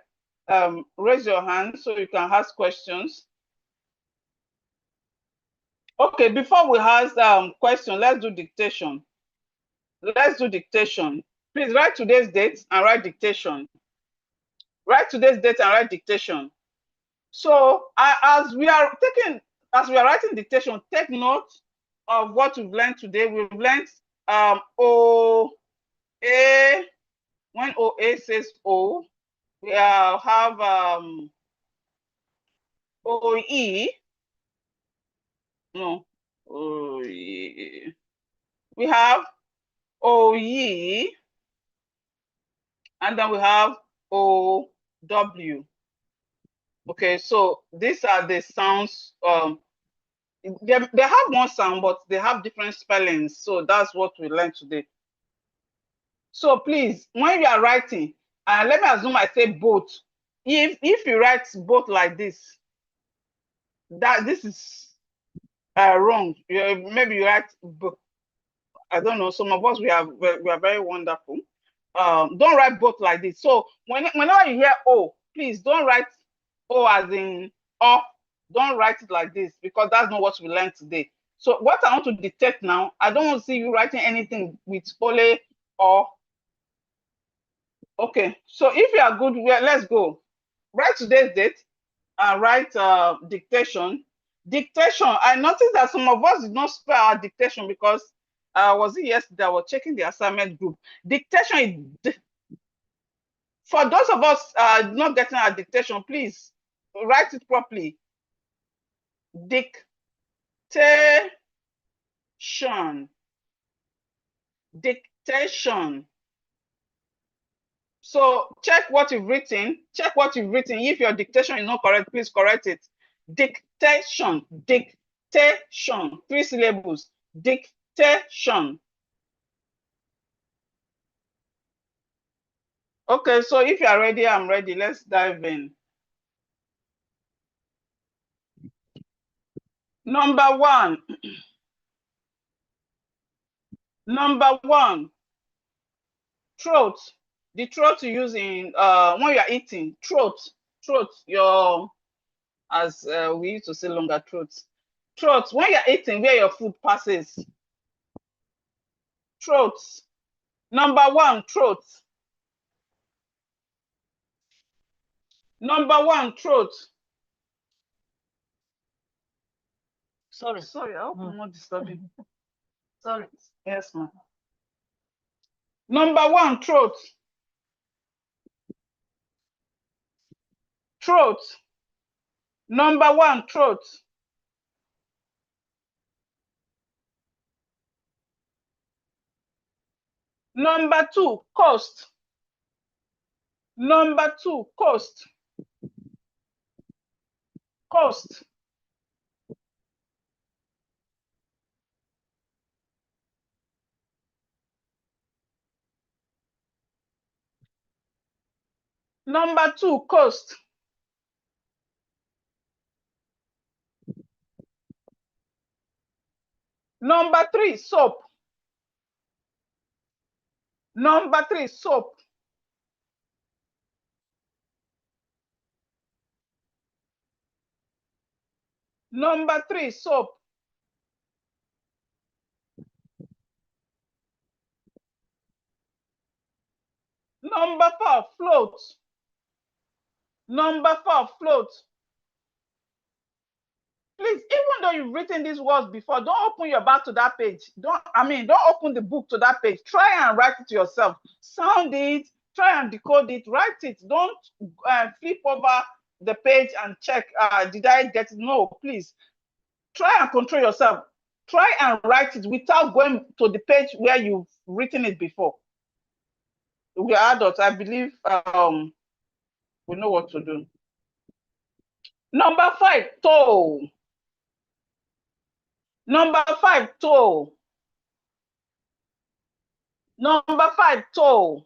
raise your hand so you can ask questions. Okay, before we ask question, let's do dictation. Please write today's date and write dictation. So as we are writing dictation, take note of what we've learned today. We've learned O, A, when OA says O, we have OE. No, OE. We have OE, and then we have OW. Okay, so these are the sounds. They have one sound, but they have different spellings. So that's what we learned today. So please, when you are writing, let me assume I say both. If you write both like this, this is wrong. Maybe you write both. I don't know. Some of us we are very wonderful. Don't write both like this. So whenever you hear O, please don't write O as in O. Don't write it like this because that's not what we learned today. So what I want to detect now, I don't want to see you writing anything with ole or. Okay, so if you are good, let's go. Write today's date and write dictation. Dictation, I noticed that some of us did not spell our dictation because was it yesterday I was checking the assignment group. Dictation is For those of us not getting our dictation, please write it properly. Dictation. Dictation. So check what you've written. Check what you've written. If your dictation is not correct, please correct it. Dictation. Dictation. 3 syllables. Dictation. Okay, so if you are ready, I'm ready. Let's dive in. Number 1. Number 1. Throat. The throat you use in when you are eating. Throat. Your, as we used to say, longer throat. Throat. When you are eating, where your food passes. Throat. Number 1, throat. Number 1, throat. Sorry, I hope I'm not disturbing. Sorry. Yes, ma'am. Number 1, throat. Throat. Number 1, throat. Number 2, coast. Number 2, coast. Coast. Number 2, coast. Number 3, soap. Number 3, soap. Number 3, soap. Number 4, float. Number 4, float. Please, even though you've written these words before, don't open your back to that page. Don't open the book to that page. Try and write it yourself. Sound it, try and decode it, write it. Don't flip over the page and check, did I get it? No, please. Try and control yourself. Try and write it without going to the page where you've written it before. We are adults. I believe we know what to do. Number 5, toe. Number 5, toe. Number 5, toe.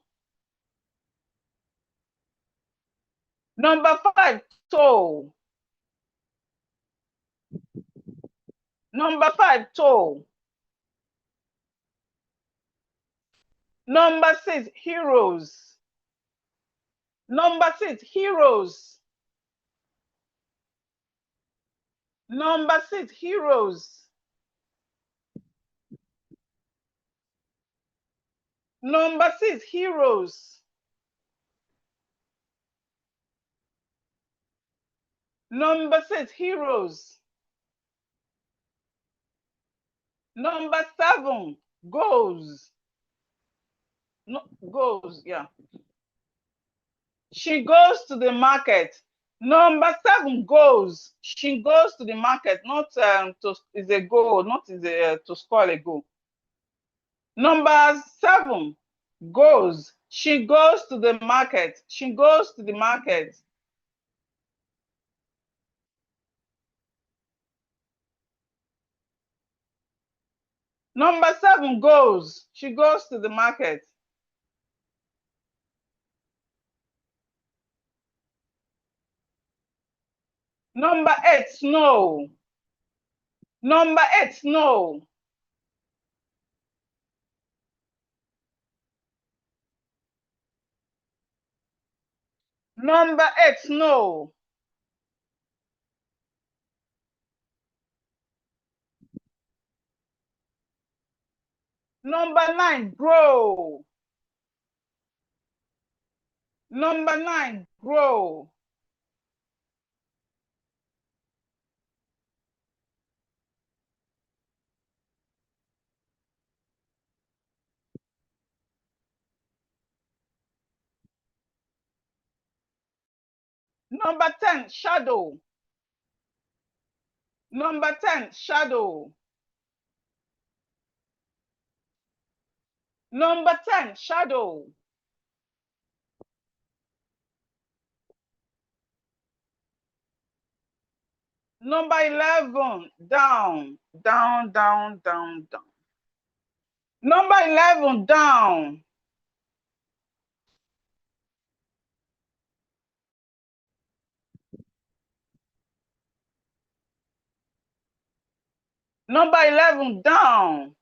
Number 5, toe. Number 5, toe. Number 6, heroes. Number 6, heroes. Number 6, heroes. Number 6, heroes. Number 6, heroes. Number 7, goes. No, goes, yeah. She goes to the market. Number 7, goes. She goes to the market, not is a goal, not is a to score a goal. Number 7, goes. She goes to the market. She goes to the market. Number 7, goes. She goes to the market. Number 8, snow. Number 8, snow. Number 8, snow. Number 9, grow. Number 9, grow. Number 10, shadow. Number 10, shadow. Number 10, shadow. Number 11, down, down, down, down, down. Number 11, down. Number 11, down.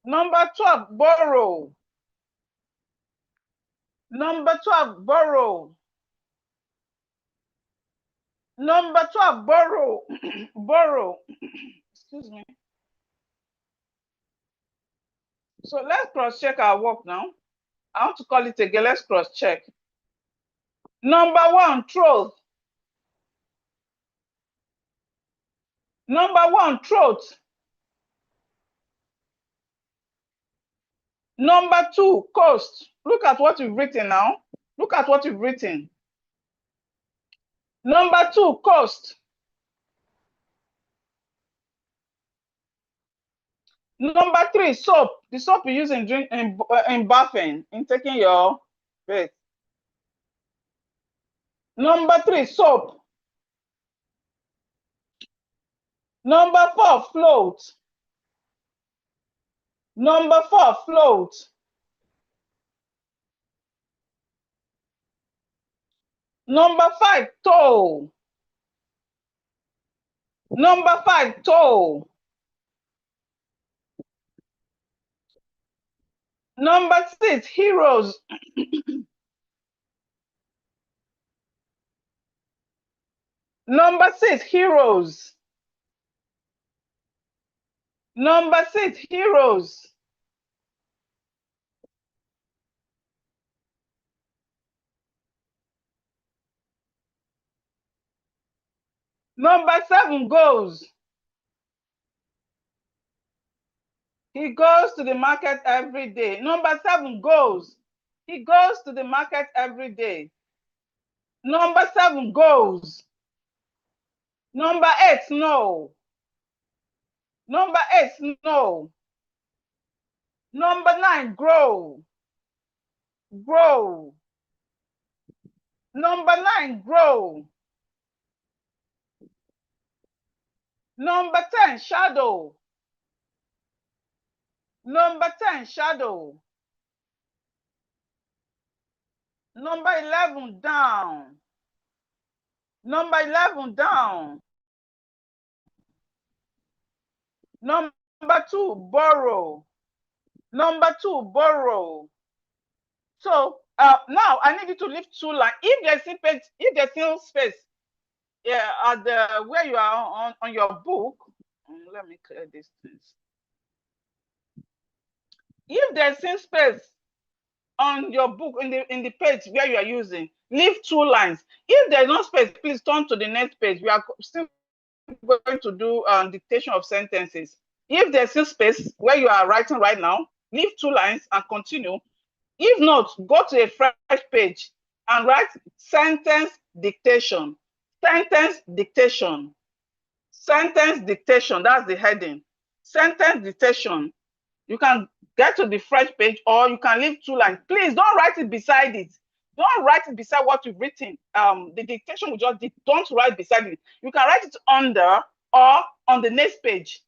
Number 12, borrow. Number 12, borrow. Number 12, borrow. Borrow. Excuse me. So let's cross-check our work now. I want to call it again. Let's cross-check. Number 1, throat. Number 1, throat. Number 2, coast. Look at what you've written now. Look at what you've written. Number 2, coast. Number 3, soap. The soap you use in bathing, in taking your bath. Number 3, soap. Number 4, float. Number 4, float. Number 5, toe. Number 5, toe. Number 6, heroes. Number 6, heroes. Number 6, heroes. Number 7, goes. He goes to the market every day. Number 7, goes. He goes to the market every day. Number 7, goes. Number 8, no. Number 8, no. Number 9, grow. Grow. Number 9, grow. Number 10, shadow. Number 10, shadow. Number 11, down. Number 11, down. Number 2, borrow. Number 2, borrow. So now I need you to leave 2 lines. If there's still space, at the where you are on your book, let me clear this things. If there's still space on your book in the page where you are using, leave 2 lines. If there's no space, please turn to the next page. We are still going to do dictation of sentences. If there's still space where you are writing right now, leave 2 lines and continue. If not, go to a fresh page and write sentence dictation. Sentence dictation. Sentence dictation, that's the heading. Sentence dictation. You can get to the fresh page or you can leave 2 lines. Please don't write it beside it. Don't write it beside what you've written. The dictation we just did, don't write beside it. You can write it under or on the next page.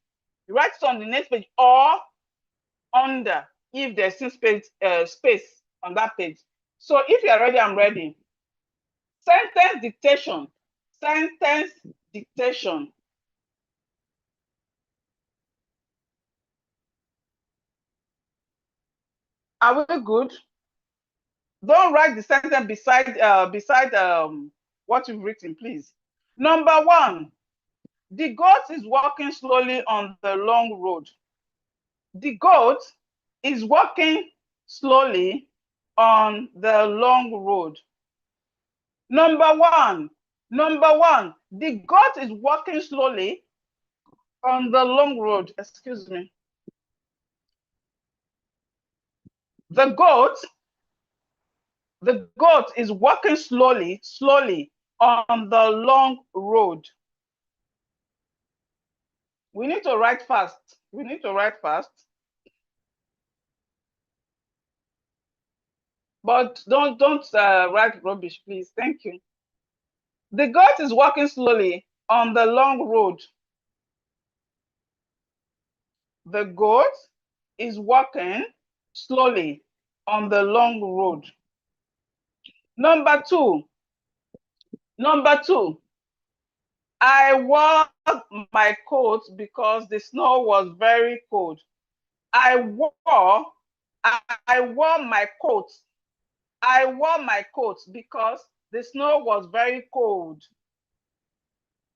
You write it on the next page or under if there's still space on that page. So if you're ready, I'm ready. Sentence dictation. Sentence dictation. Are we good? Don't write the sentence beside what you've written, please. Number 1, the goat is walking slowly on the long road. The goat is walking slowly on the long road. Number 1, Number 1, the goat is walking slowly on the long road. Excuse me. The goat is walking slowly on the long road. We need to write fast. But don't write rubbish, please. Thank you. The goat is walking slowly on the long road. The goat is walking slowly on the long road. Number two, I wore my coat because the snow was very cold. I wore my coat. I wore my coat because the snow was very cold.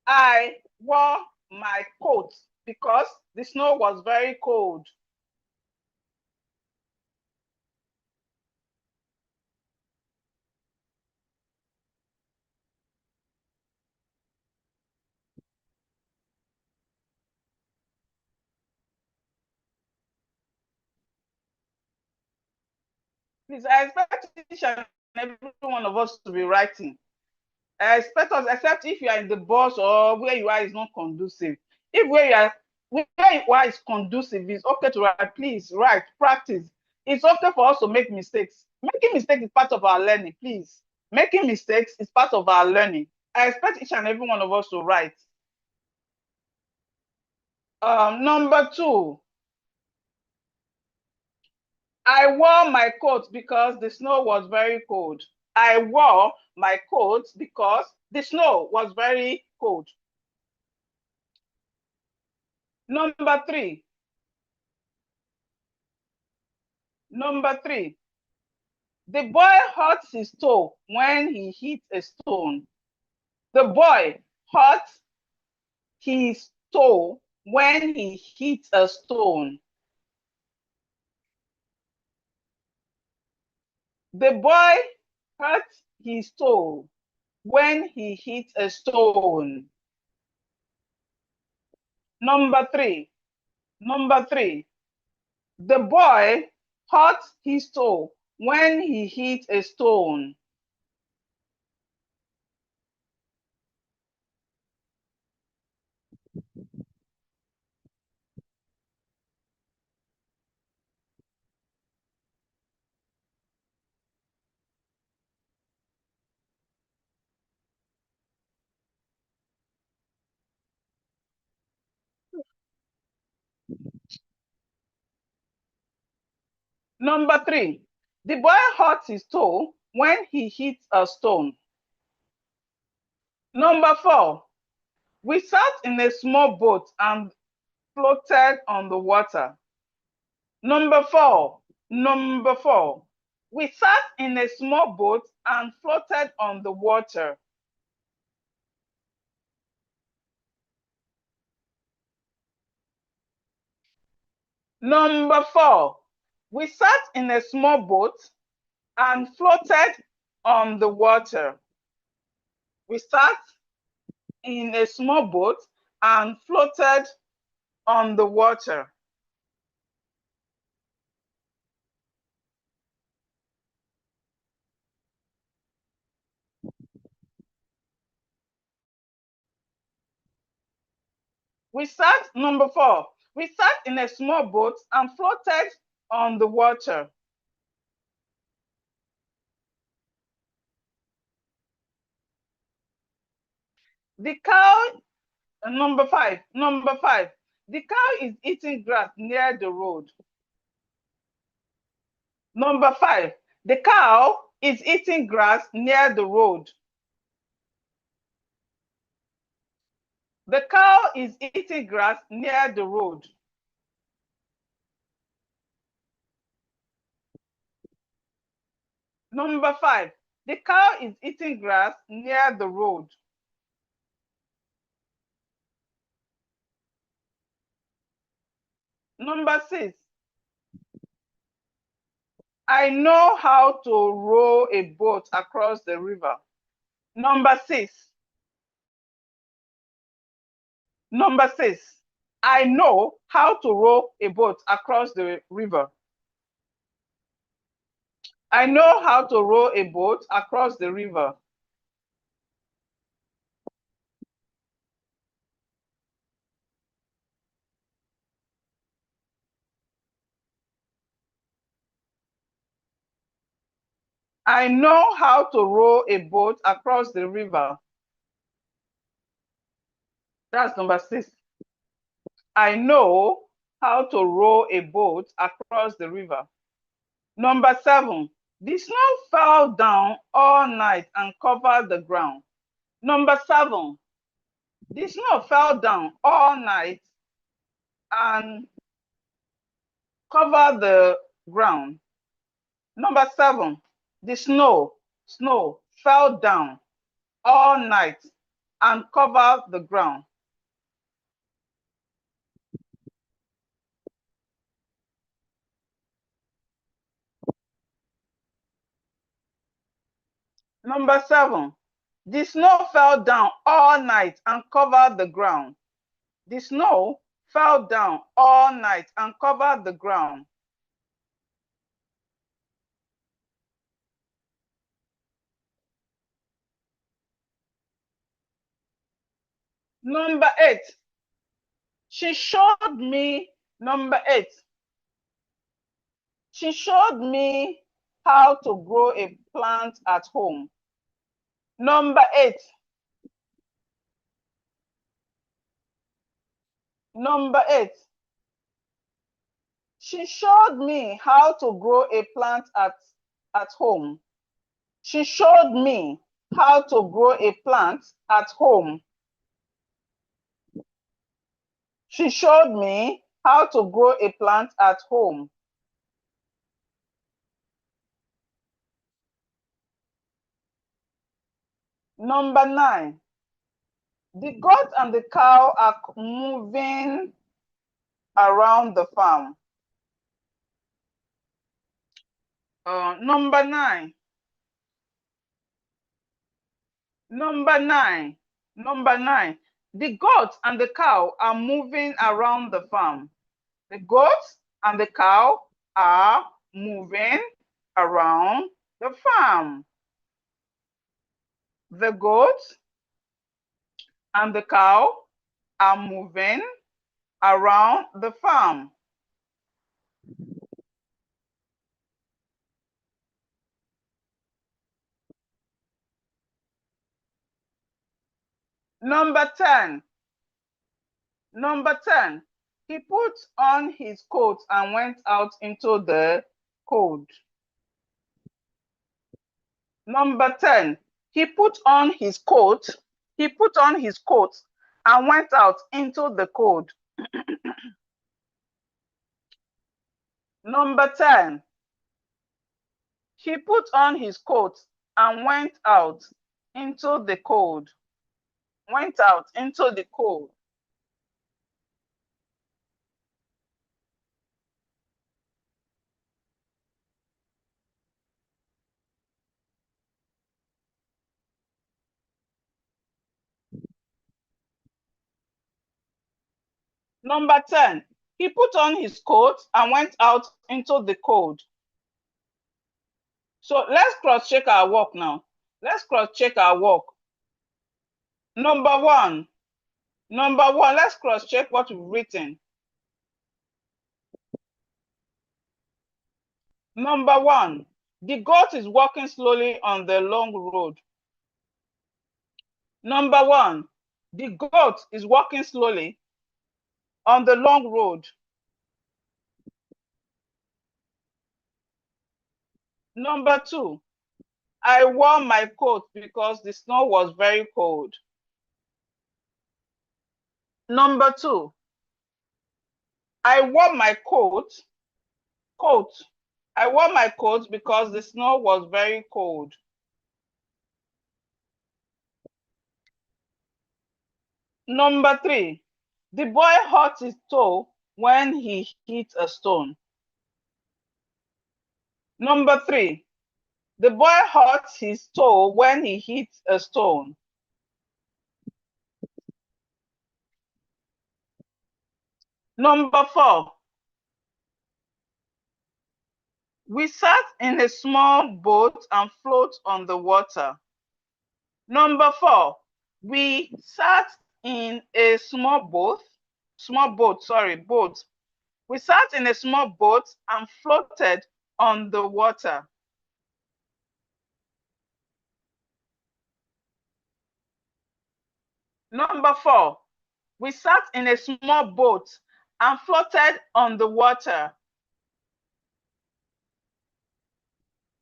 I wore my coat because the snow was very cold. Please, I expect each and every one of us to be writing. I expect us, except if you are in the bus or where you are is not conducive. If where you are is conducive, it's okay to write. Please write, practice. It's okay for us to make mistakes. Making mistakes is part of our learning, please. Making mistakes is part of our learning. I expect each and every one of us to write. Number 2, I wore my coat because the snow was very cold. I wore my coat because the snow was very cold. Number 3. The boy hurt his toe when he hit a stone. The boy hurt his toe when he hit a stone. The boy hurt his toe when he hit a stone. Number 3. The boy hurt his toe when he hit a stone. Number 3, the boy hurt his toe when he hit a stone. Number 4, we sat in a small boat and floated on the water. Number 4, we sat in a small boat and floated on the water. Number 4, we sat in a small boat and floated on the water. We sat in a small boat and floated on the water. Number 4, we sat in a small boat and floated on the water. The cow, number 5, the cow is eating grass near the road. Number 5, the cow is eating grass near the road. The cow is eating grass near the road. Number 5, the cow is eating grass near the road. Number 6, I know how to row a boat across the river. Number 6, Number 6, I know how to row a boat across the river. I know how to row a boat across the river. I know how to row a boat across the river. That's number 6. I know how to row a boat across the river. Number 7, the snow fell down all night and covered the ground. Number 7, the snow fell down all night and covered the ground. Number 7, the snow fell down all night and covered the ground. Number 7, the snow fell down all night and covered the ground. The snow fell down all night and covered the ground. Number 8, she showed me, number 8, she showed me how to grow a plant at home. Number 8, number 8, she showed me how to grow a plant at home. She showed me how to grow a plant at home. She showed me how to grow a plant at home. Number 9, the goat and the cow are moving around the farm. Number 9, number 9, number 9, the goat and the cow are moving around the farm. The goat and the cow are moving around the farm. The goat and the cow are moving around the farm. Number 10, number 10, he put on his coat and went out into the cold. Number 10, he put on his coat, he put on his coat and went out into the cold. Number 10, he put on his coat and went out into the cold. Went out into the cold. Number 10, he put on his coat and went out into the cold. So let's cross-check our work now. Let's cross-check our work. Number 1, let's cross-check what we've written. Number 1, the goat is walking slowly on the long road. Number 1, the goat is walking slowly on the long road. Number 2, I wore my coat because the snow was very cold. Number 2, I wore my coat. I wore my coat because the snow was very cold. Number 3, the boy hurt his toe when he hit a stone. Number 3, the boy hurt his toe when he hit a stone. Number 4. We sat in a small boat and float on the water. Number 4. We sat in a boat. We sat in a small boat and floated on the water. Number 4. We sat in a small boat and floated on the water.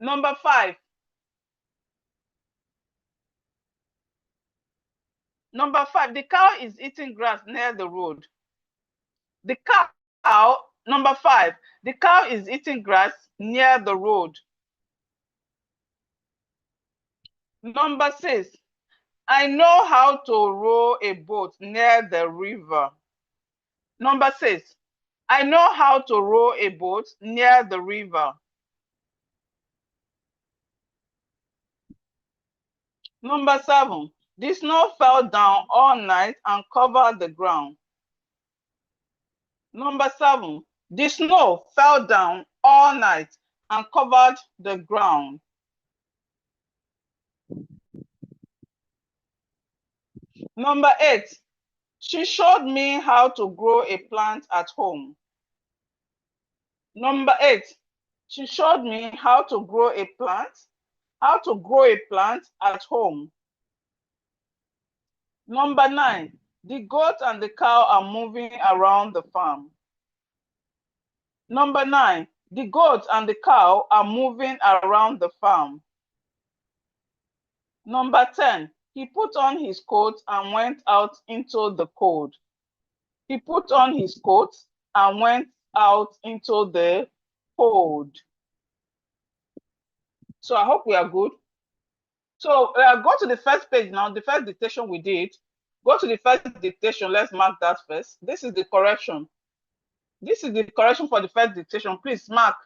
Number 5. Number 5, the cow is eating grass near the road. The cow, number 5, the cow is eating grass near the road. Number 6, I know how to row a boat near the river. Number 6, I know how to row a boat near the river. Number 7, the snow fell down all night and covered the ground. Number 7, the snow fell down all night and covered the ground. Number 8, she showed me how to grow a plant at home. Number 8, she showed me how to grow a plant at home. Number 9, the goat and the cow are moving around the farm. Number 9, the goat and the cow are moving around the farm. Number 10, he put on his coat and went out into the cold. He put on his coat and went out into the cold. So I hope we are good. So go to the first page now, the first dictation we did. Go to the first dictation. Let's mark that first. This is the correction. This is the correction for the first dictation. Please mark.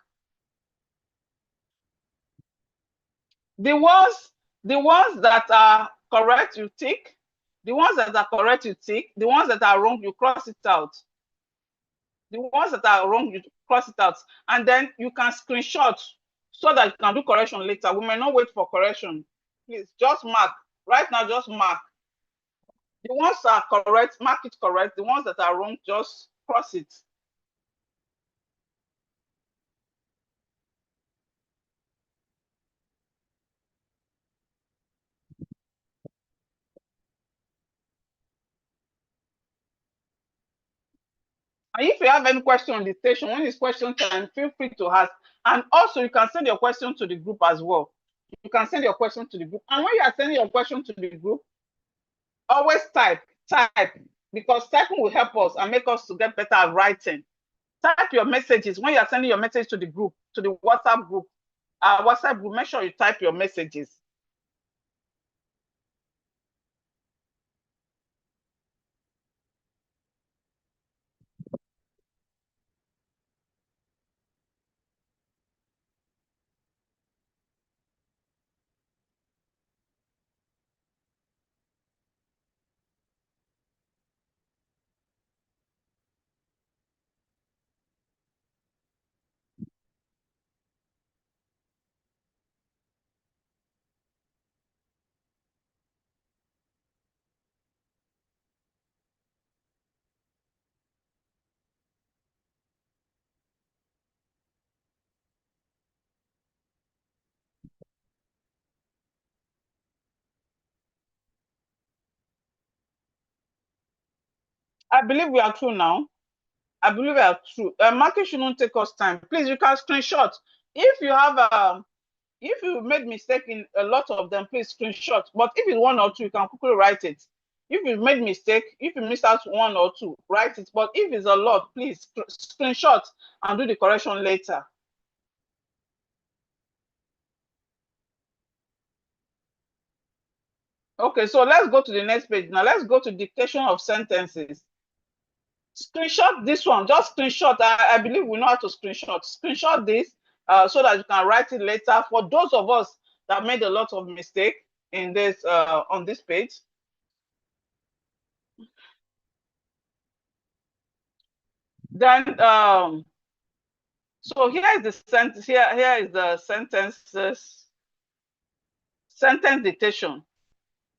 The ones that are correct, you tick. The ones that are correct, you tick. The ones that are wrong, you cross it out. The ones that are wrong, you cross it out. And then you can screenshot so that you can do correction later. We may not wait for correction. Please just mark. Right now, just mark. The ones that are correct, mark it correct. The ones that are wrong, just cross it. And if you have any question on the station, when it's question time, feel free to ask. And also, you can send your question to the group as well. You can send your question to the group. And when you are sending your question to the group, always type, because typing will help us and make us to get better at writing. Type your messages. When you are sending your message to the group, to the WhatsApp group, make sure you type your messages. I believe we are through now. I believe we are through. Marking shouldn't take us time. Please, you can screenshot. If you have if you made mistake in a lot of them, please screenshot. But if it's one or two, you can quickly write it. If you made mistake, if you missed out one or two, write it. But if it's a lot, please screenshot and do the correction later. Okay, so let's go to the next page. Now let's go to dictation of sentences. Screenshot this one, just screenshot. I believe we know how to screenshot. Screenshot this so that you can write it later. For those of us that made a lot of mistake in this on this page. Then so here is the sentence. Here is the sentences. Sentence dictation.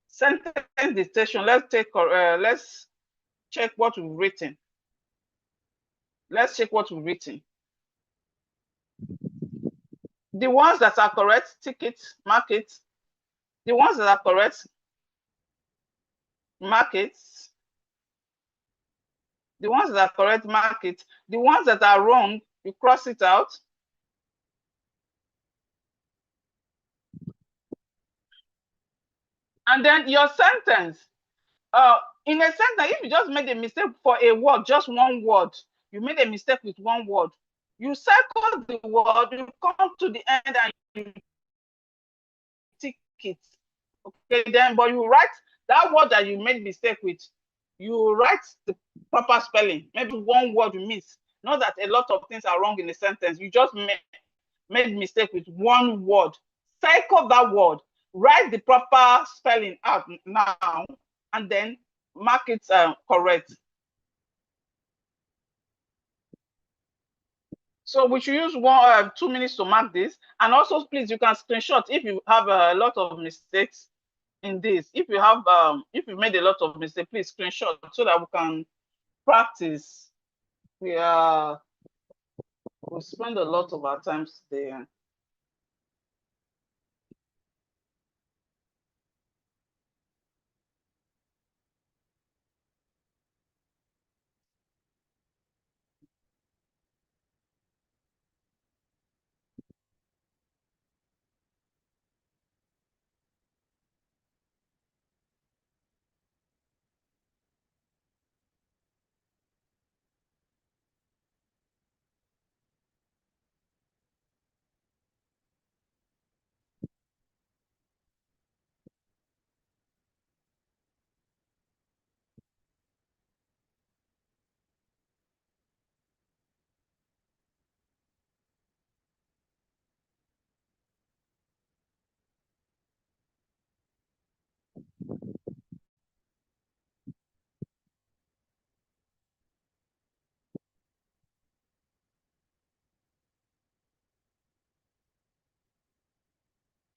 Sentence dictation. Let's check what we've written. Let's check what we've written. The ones that are correct, tick it, mark it. The ones that are correct, mark it. The ones that are correct, mark it. The ones that are wrong, you cross it out. And then your sentence. In a sentence, if you just made a mistake for a word, just one word, you made a mistake with one word, you circle the word, you come to the end and you tick it. Okay, then, but you write that word that you made mistake with, you write the proper spelling. Maybe one word you miss. Not that a lot of things are wrong in a sentence. You just made mistake with one word. Circle that word. Write the proper spelling out now, and then mark it correct. So we should use 2 minutes to mark this. And also, please, you can screenshot if you have a lot of mistakes in this. If you have, if you made a lot of mistakes, please screenshot so that we can practice. We spend a lot of our time there.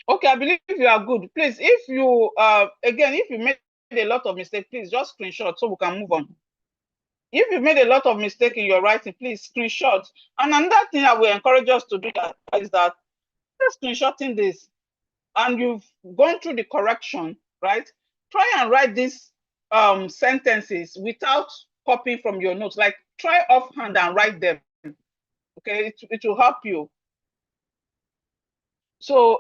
Okay, I believe you are good. Please, if you again, if you made a lot of mistakes, please just screenshot so we can move on. If you made a lot of mistake in your writing, please screenshot. And another thing I will encourage us to do is that screenshotting this and you've gone through the correction, right? Try and write these sentences without copying from your notes. Like try offhand and write them. Okay, it will help you. So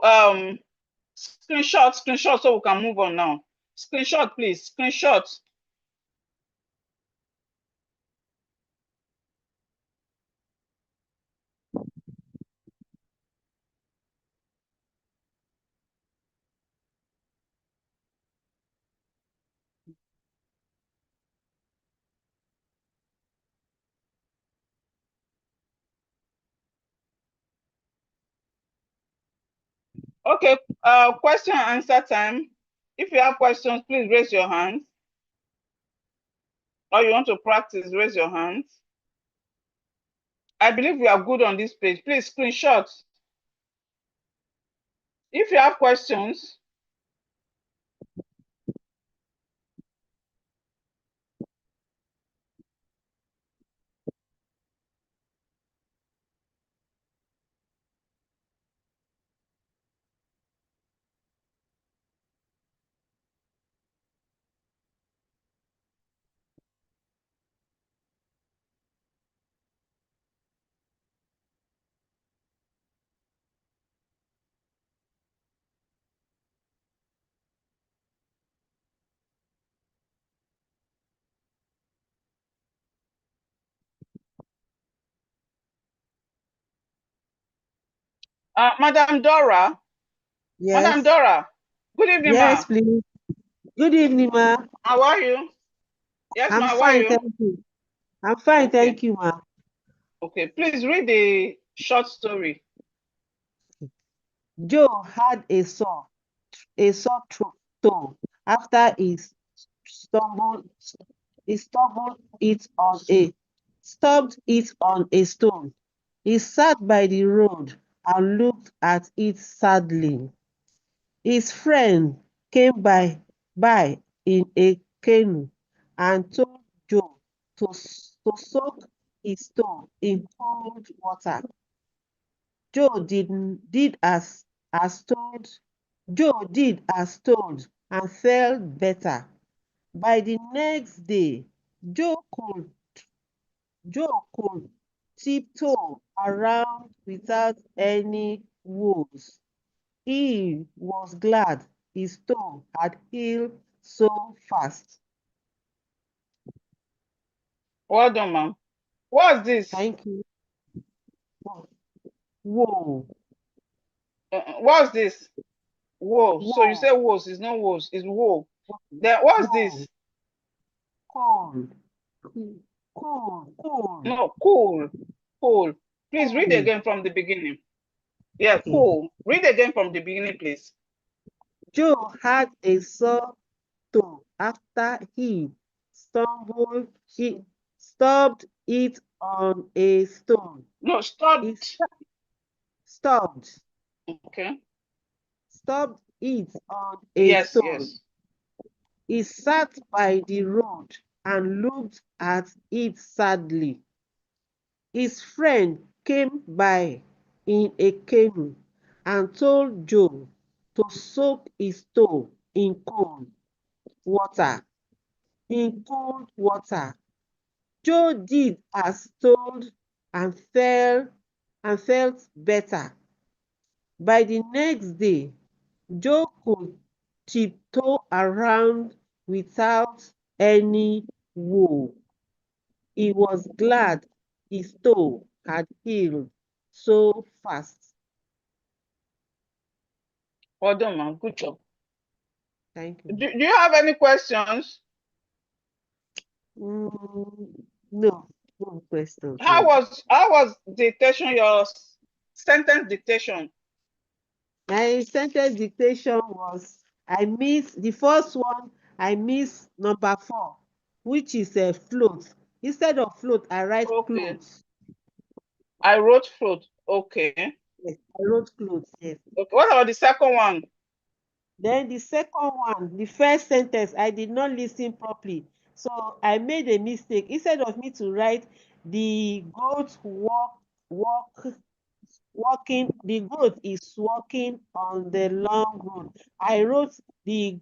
screenshot so we can move on now. Screenshot, please. Screenshot. Okay, question and answer time. If you have questions, please raise your hand. Or you want to practice, raise your hand. I believe we are good on this page. Please screenshot. If you have questions. Madam Dora. Yes. Madam Dora. Good evening, Yes, ma. please. Good evening, ma. How are you? Yes, I'm ma. How are fine, you? thank you. I'm fine, Okay. thank you, ma. Okay, please read the short story. Joe had a sore toe after he stumbled it on a stopped it on a stone. He sat by the road and looked at it sadly. His friend came by in a canoe and told Joe to soak his toe in cold water. Joe did as told. Joe did as told and felt better. By the next day, Joe could tiptoe around without any woes. He was glad his toe had healed so fast. Well done, ma'am. What's this? Thank you. Whoa. What's this? Whoa. Whoa. So you say woes, it's not woes, it's whoa. Then what's this? Cool. Cool. No, cool. Cool. Please read Cool. again from the beginning. Yeah, Okay. cool. Read again from the beginning, please. Joe had a sore toe after he stopped it on a stone. No, stopped. Stopped. Okay. Stopped it on a stone. Yes. He sat by the road and looked at it sadly. His friend came by in a canoe and told Joe to soak his toe in cold water. Joe did as told and felt better. By the next day, Joe could tiptoe around without any woe. He was glad his toe had healed so fast. Well done, ma'am. Good job. Thank you. Do you have any questions? No questions. How was dictation, your sentence dictation? My sentence dictation was, I missed the first one. I missed number 4, which is a float. Instead of float, I write clothes. I wrote float. Okay. Yes, I wrote clothes. Yes. Okay. What about the second one? Then the second one, the first sentence, I did not listen properly. So I made a mistake. Instead of me to write the goat the goat is walking on the long road. I wrote the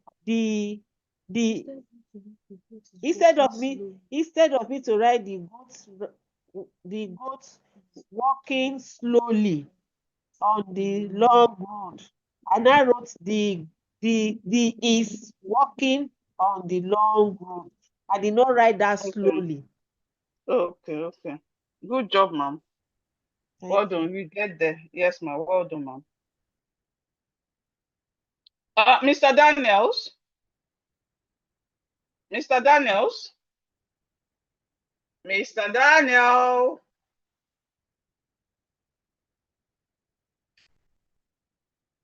instead of me to write the goat walking slowly on the long road, and I wrote the is walking on the long road. I did not write that slowly. Okay. Good job, ma'am. Well done. You get there. Yes, ma'am. Well done, ma'am. Mr. Daniels. Mr. Daniels. Mr. Daniel.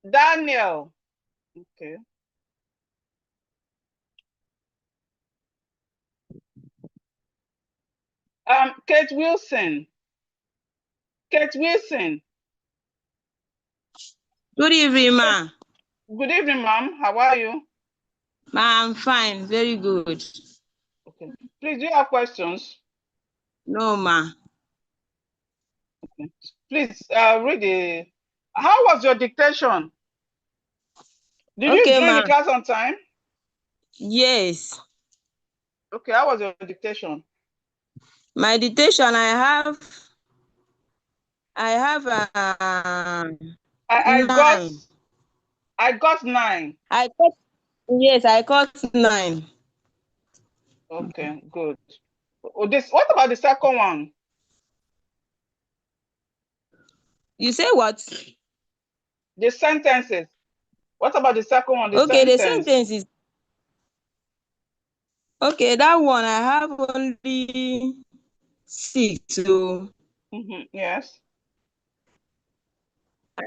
Daniel. Okay. Kate Wilson. Kate Wilson. Good evening, ma. Good evening, ma'am. How are you? Ma, I'm fine. Very good. Okay. Please, do you have questions? No, ma. Okay. Please read the. How was your dictation? Did you join the class on time? Yes. Okay. How was your dictation? My dictation, I have I 9. I got 9. I got 9. Okay, good. What about the second one? You say what? The sentences. What about the second one? The sentence is okay. That one I have only 6. So yes. I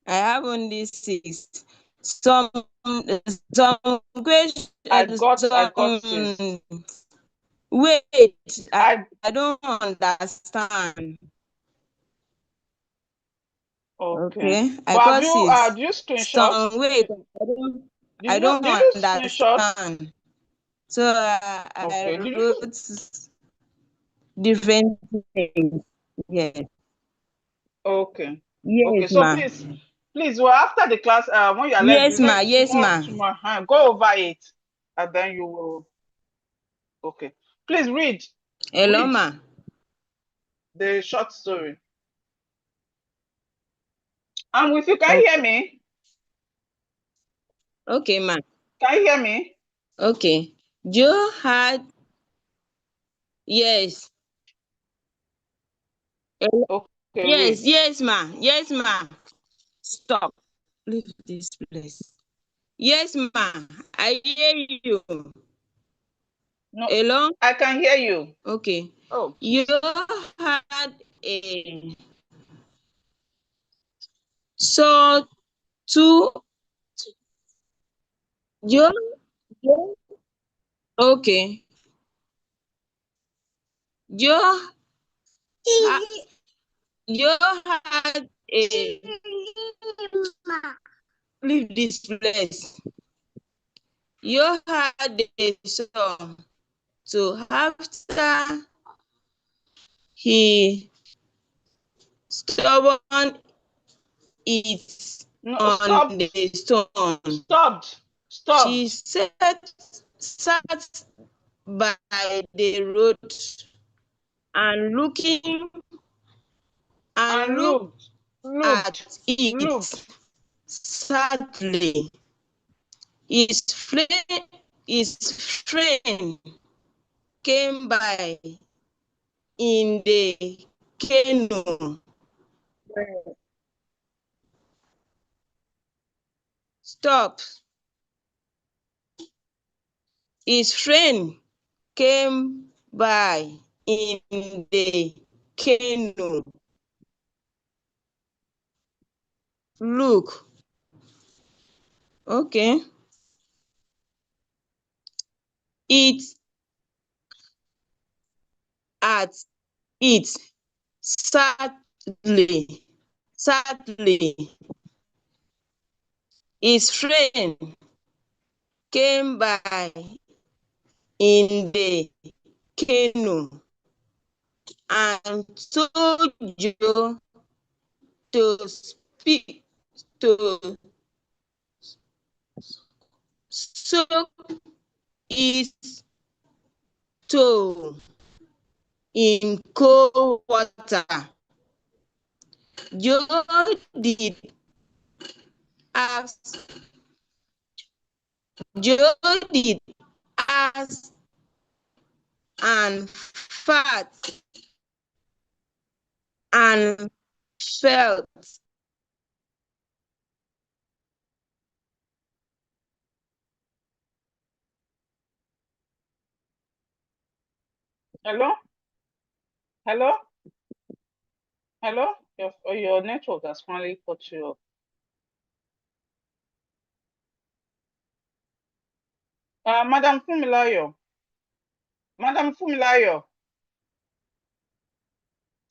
have only 6. Some questions. I got 6. Wait, I don't understand. Okay, I But cause it's do you screenshot? some wait, I don't Did you screenshot? understand. So I Did you? wrote different things. Yes. Okay. Yes, So ma. please, well, after the class, when you are left, Yes, ma. Yes, ma. tomorrow, go over it, and then you will. Okay. Please read. Hello, Read ma. the short story. I'm with you. Can you hear me? Okay, ma. Can you hear me? Okay. Joe had yes. Okay, Yes, read. yes, ma. Yes, ma. Stop. Leave this place. Yes, ma. I hear you. No, Hello? I can hear you. Okay. Oh, You had a so two you okay. You you had a leave this place. You had a son. So after he stubborn it no, on stop. the stone. She Stopped. sat by the road and looking and And looked at it looked. sadly. His friend came by in the canoe. Stop. His friend came by in the canoe. Look. Okay. It at it sadly. His friend came by in the canoe and told Joe to speak to soak his toe in cold water. Joe did as Joe did as and fat and felt. Hello? Hello? Hello? Your network has finally cut you off. Madam Fumilayo. Madam Fumilayo.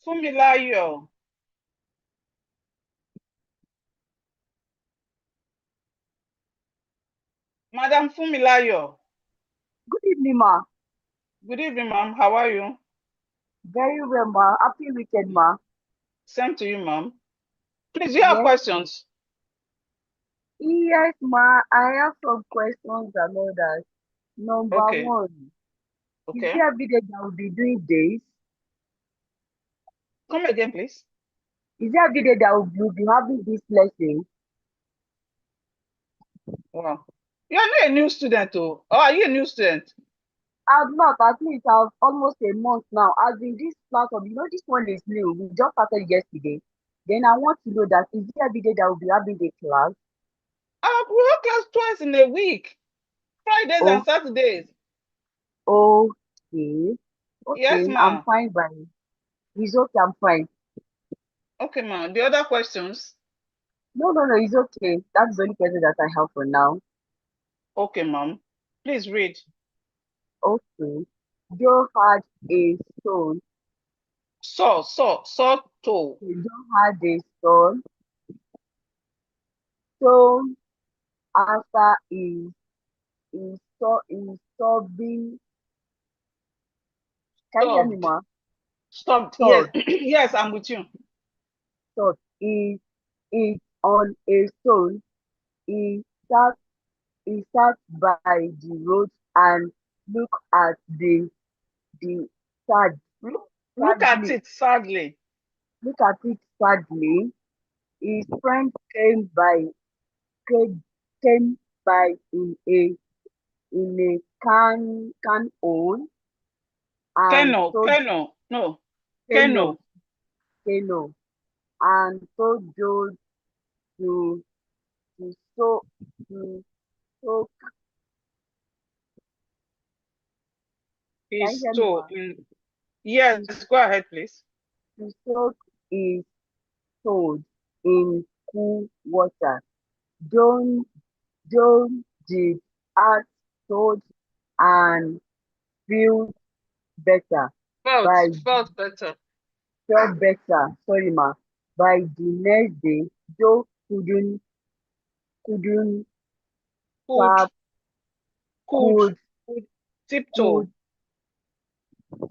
Fumilayo. Madam Fumilayo. Good evening, ma. Good evening, ma'am. How are you? Very well, ma. Happy weekend, ma. Same to you, ma'am. Please, you have Yes, questions? yes, ma. I have some questions and others. Number Okay. one, is Okay. there every day that will be doing this? Come again, please. Is there every day that will be having this lesson? Wow. You're not a new student, or are you a new student? I've not, at least I've almost a month now. As in this platform, this one is new. We just started yesterday. Then I want to know that is there every day that will be having the class? We have class twice in a week, Fridays and Oh, Saturdays. okay. Yes, Okay, I'm ma'am. fine by it. It's okay, I'm fine. Okay, ma'am. The other questions? No, it's okay. That's the only question that I have for now. Okay, ma'am. Please read. Okay. Joe had a son. Saw toe. Joe had a son. Soon after he sobbing. Can you hear me, Stopped. ma? Stopped. Yes. Third, Yes, I'm with you. third, he on a stone. He sat he sat by the road and looked at the sad Look at sadly it sadly. look at it sadly. His friend came by in a can hole and told No. Keno Keno. Keno and told Joe to to soak to soak. Can you His hear me, toe ma? in. Yes, To, go ahead, please. to soak his toes in cool water. John John did as told and feel better by Felt better. felt better. Sorry, ma. By the next day, Joe couldn't Could tap could could could tiptoe. could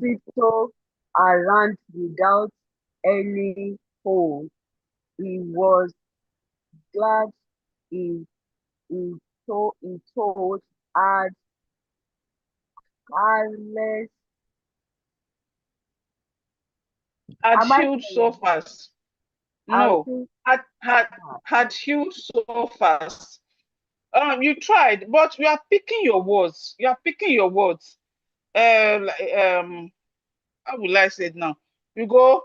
tiptoe around without any hole. He was glad he he told had careless. Had Am I healed so saying? fast. I No. think Had healed so fast. You tried, but you are picking your words. You are picking your words. How will I say it now? You go,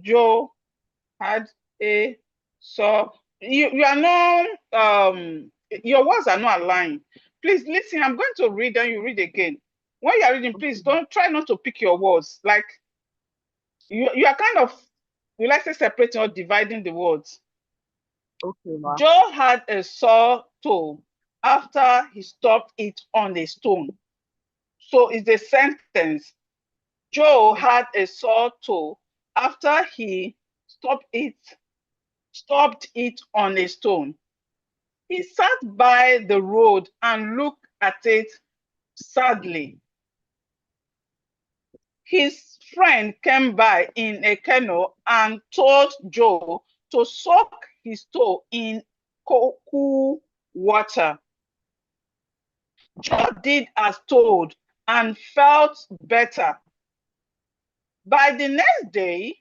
Joe had a saw. You are not your words are not aligned. Please listen. I'm going to read and you read again. When you are reading, please don't try not to pick your words. Like you are kind of, you like to separating or dividing the words. okay, ma. Joe had a sore toe after he stopped it on a stone. So it's a sentence. Joe had a sore toe after he stopped it stopped it on a stone. He sat by the road and looked at it sadly. His friend came by in a canoe and told Joe to soak his toe in cool water. Joe did as told and felt better. By the next day,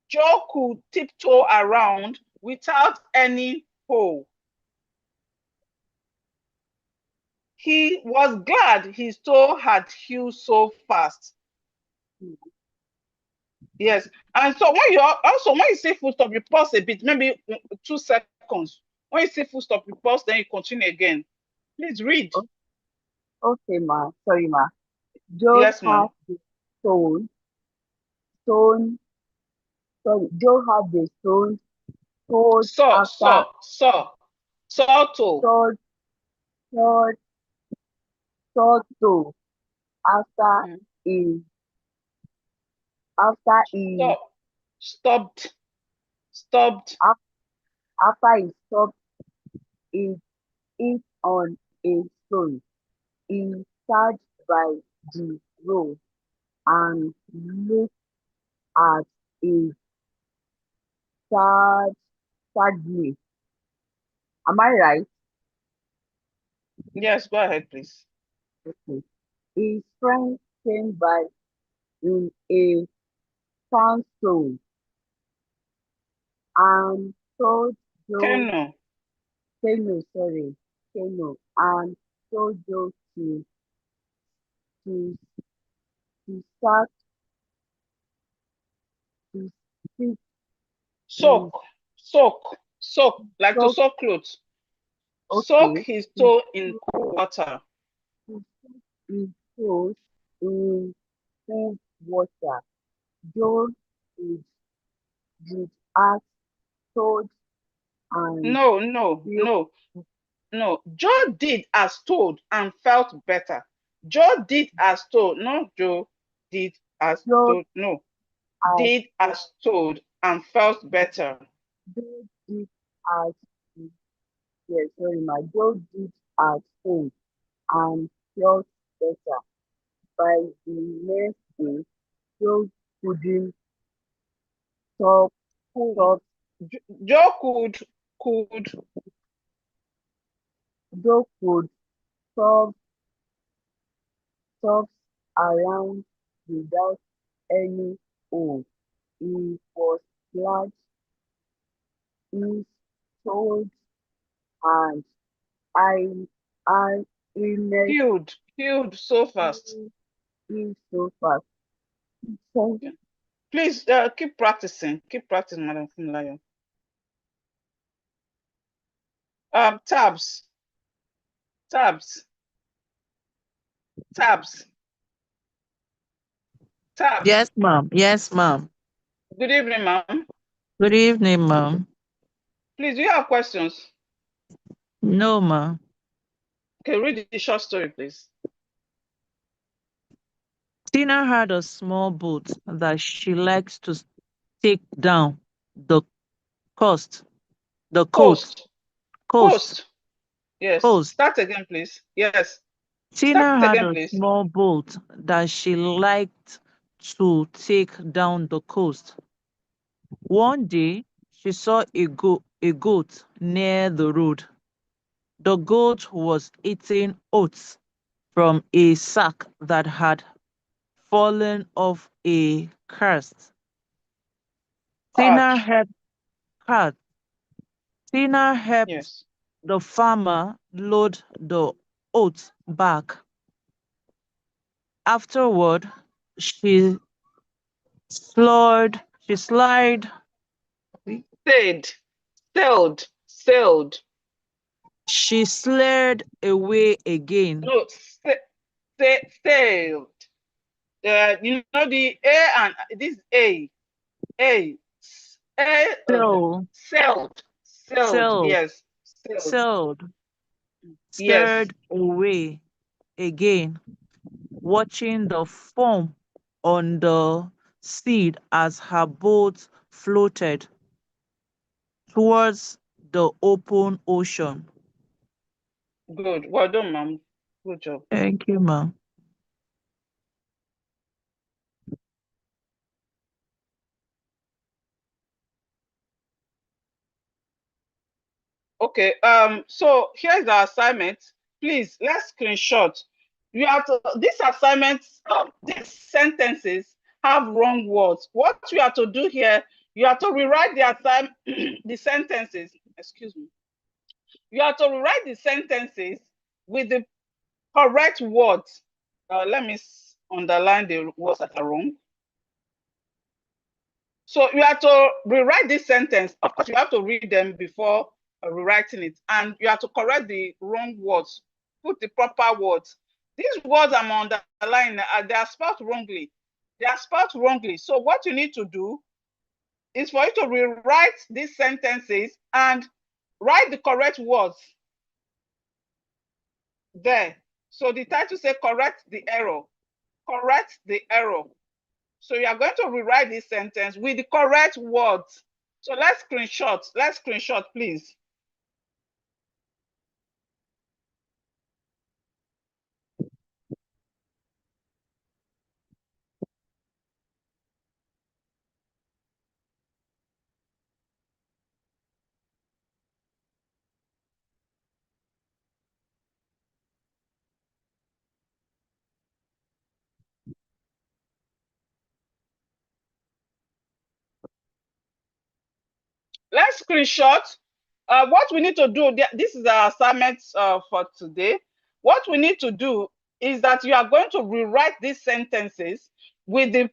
Joe could tiptoe around without any hole. He was glad his toe had healed so fast. Yes. And so when you say full stop, you pause a bit, maybe 2 seconds. When you say full stop, you pause, then you continue again. Please read. Okay, ma. Sorry, ma. Joe Yes, had ma'am. the stone. Stone. Sorry. Joe had the stone. Told after Toe. told told told to after he after he Stopped. Stopped. after he stopped it on a stone. He sat by the road and looked at it sad, sadly. Am I right? Yes, go ahead, please. Okay. His friend came by in a sandstone and told Joe, Keno. Sorry, Keno, and told Joe to, to start to speak, to Soak, like to soak, soak clothes. Soak okay, his to, toe in cool water. to soak his toes in cold water. Joe did, did as told and No. feel Joe did as told and felt better. Joe did as told. No, Joe did as Joe told. No, as did as told and felt better. Joe did as yes, sorry, my Joe did as told and felt better. By the next day, Joe couldn't stop Could stop Joe could Joe could stop stop around without any hole. He was glad he told and I I in healed so fast. it so fast. So Please keep practicing. Keep practicing, Madam Funlayo. Tabs. Tabs. Tabs. Tabs. Yes, ma'am. Yes, ma'am. Good evening, ma'am. Good evening, ma'am. Please, do you have questions? No, ma'am. Okay, read the short story, please. Tina had a small boat that she likes to take down the coast. The coast. Coast. Coast. Yes. Coast. Start again, please. Yes. Tina Start had again, a please. small boat that she liked to take down the coast. One day, she saw a goat near the road. The goat was eating oats from a sack that had fallen off a cart. Cart. Tina helped cart. Tina helped Yes. the farmer load the oats back. Afterward, she she slid, Sailed. she slid away again. No, sailed. You know the A and this A. A. Sailed, Sailed. sailed, Yes. Sailed. sailed, Yes. slid away again, watching the foam on the sea as her boat floated towards the open ocean. Good. Well done, ma'am. Good job. Thank you, ma'am. Okay. So here's the assignment. Please, let's screenshot. You have to. These assignments, these sentences have wrong words. What you have to do here, you have to rewrite the sentences. Excuse me. You have to rewrite the sentences with the correct words. Let me underline the words that are wrong. So you have to rewrite this sentence. Of course, you have to read them before rewriting it, and you have to correct the wrong words. Put the proper words. These words I'm underlining, they are spelled wrongly. They are spelled wrongly. So what you need to do is for you to rewrite these sentences and write the correct words there. So the title says correct the error. Correct the error. So you are going to rewrite this sentence with the correct words. So let's screenshot. Let's screenshot, please. Let's screenshot. What we need to do, this is our assignment for today. What we need to do is that you are going to rewrite these sentences with the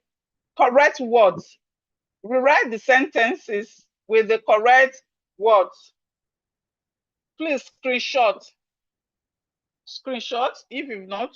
correct words. Rewrite the sentences with the correct words. Please screenshot. Screenshot if you've not.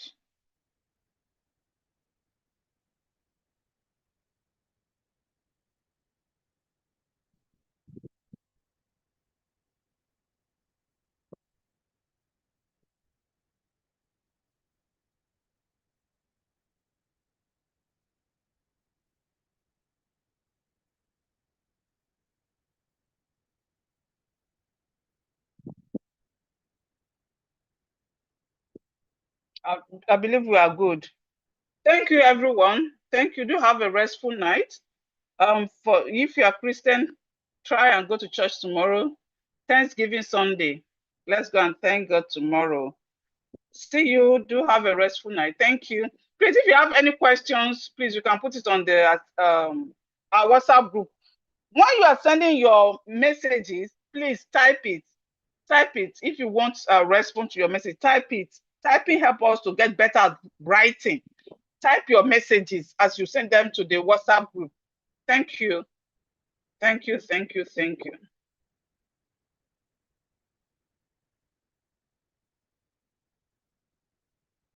I believe we are good. Thank you, everyone. Thank you. Do have a restful night. For if you are Christian, try and go to church tomorrow. Thanksgiving Sunday. Let's go and thank God tomorrow. See you. Do have a restful night. Thank you. Please, if you have any questions, please, you can put it on the our WhatsApp group. When you are sending your messages, please type it. Type it. If you want a response to your message, type it. Typing helps us to get better at writing. Type your messages as you send them to the WhatsApp group. Thank you. Thank you. Thank you. Thank you.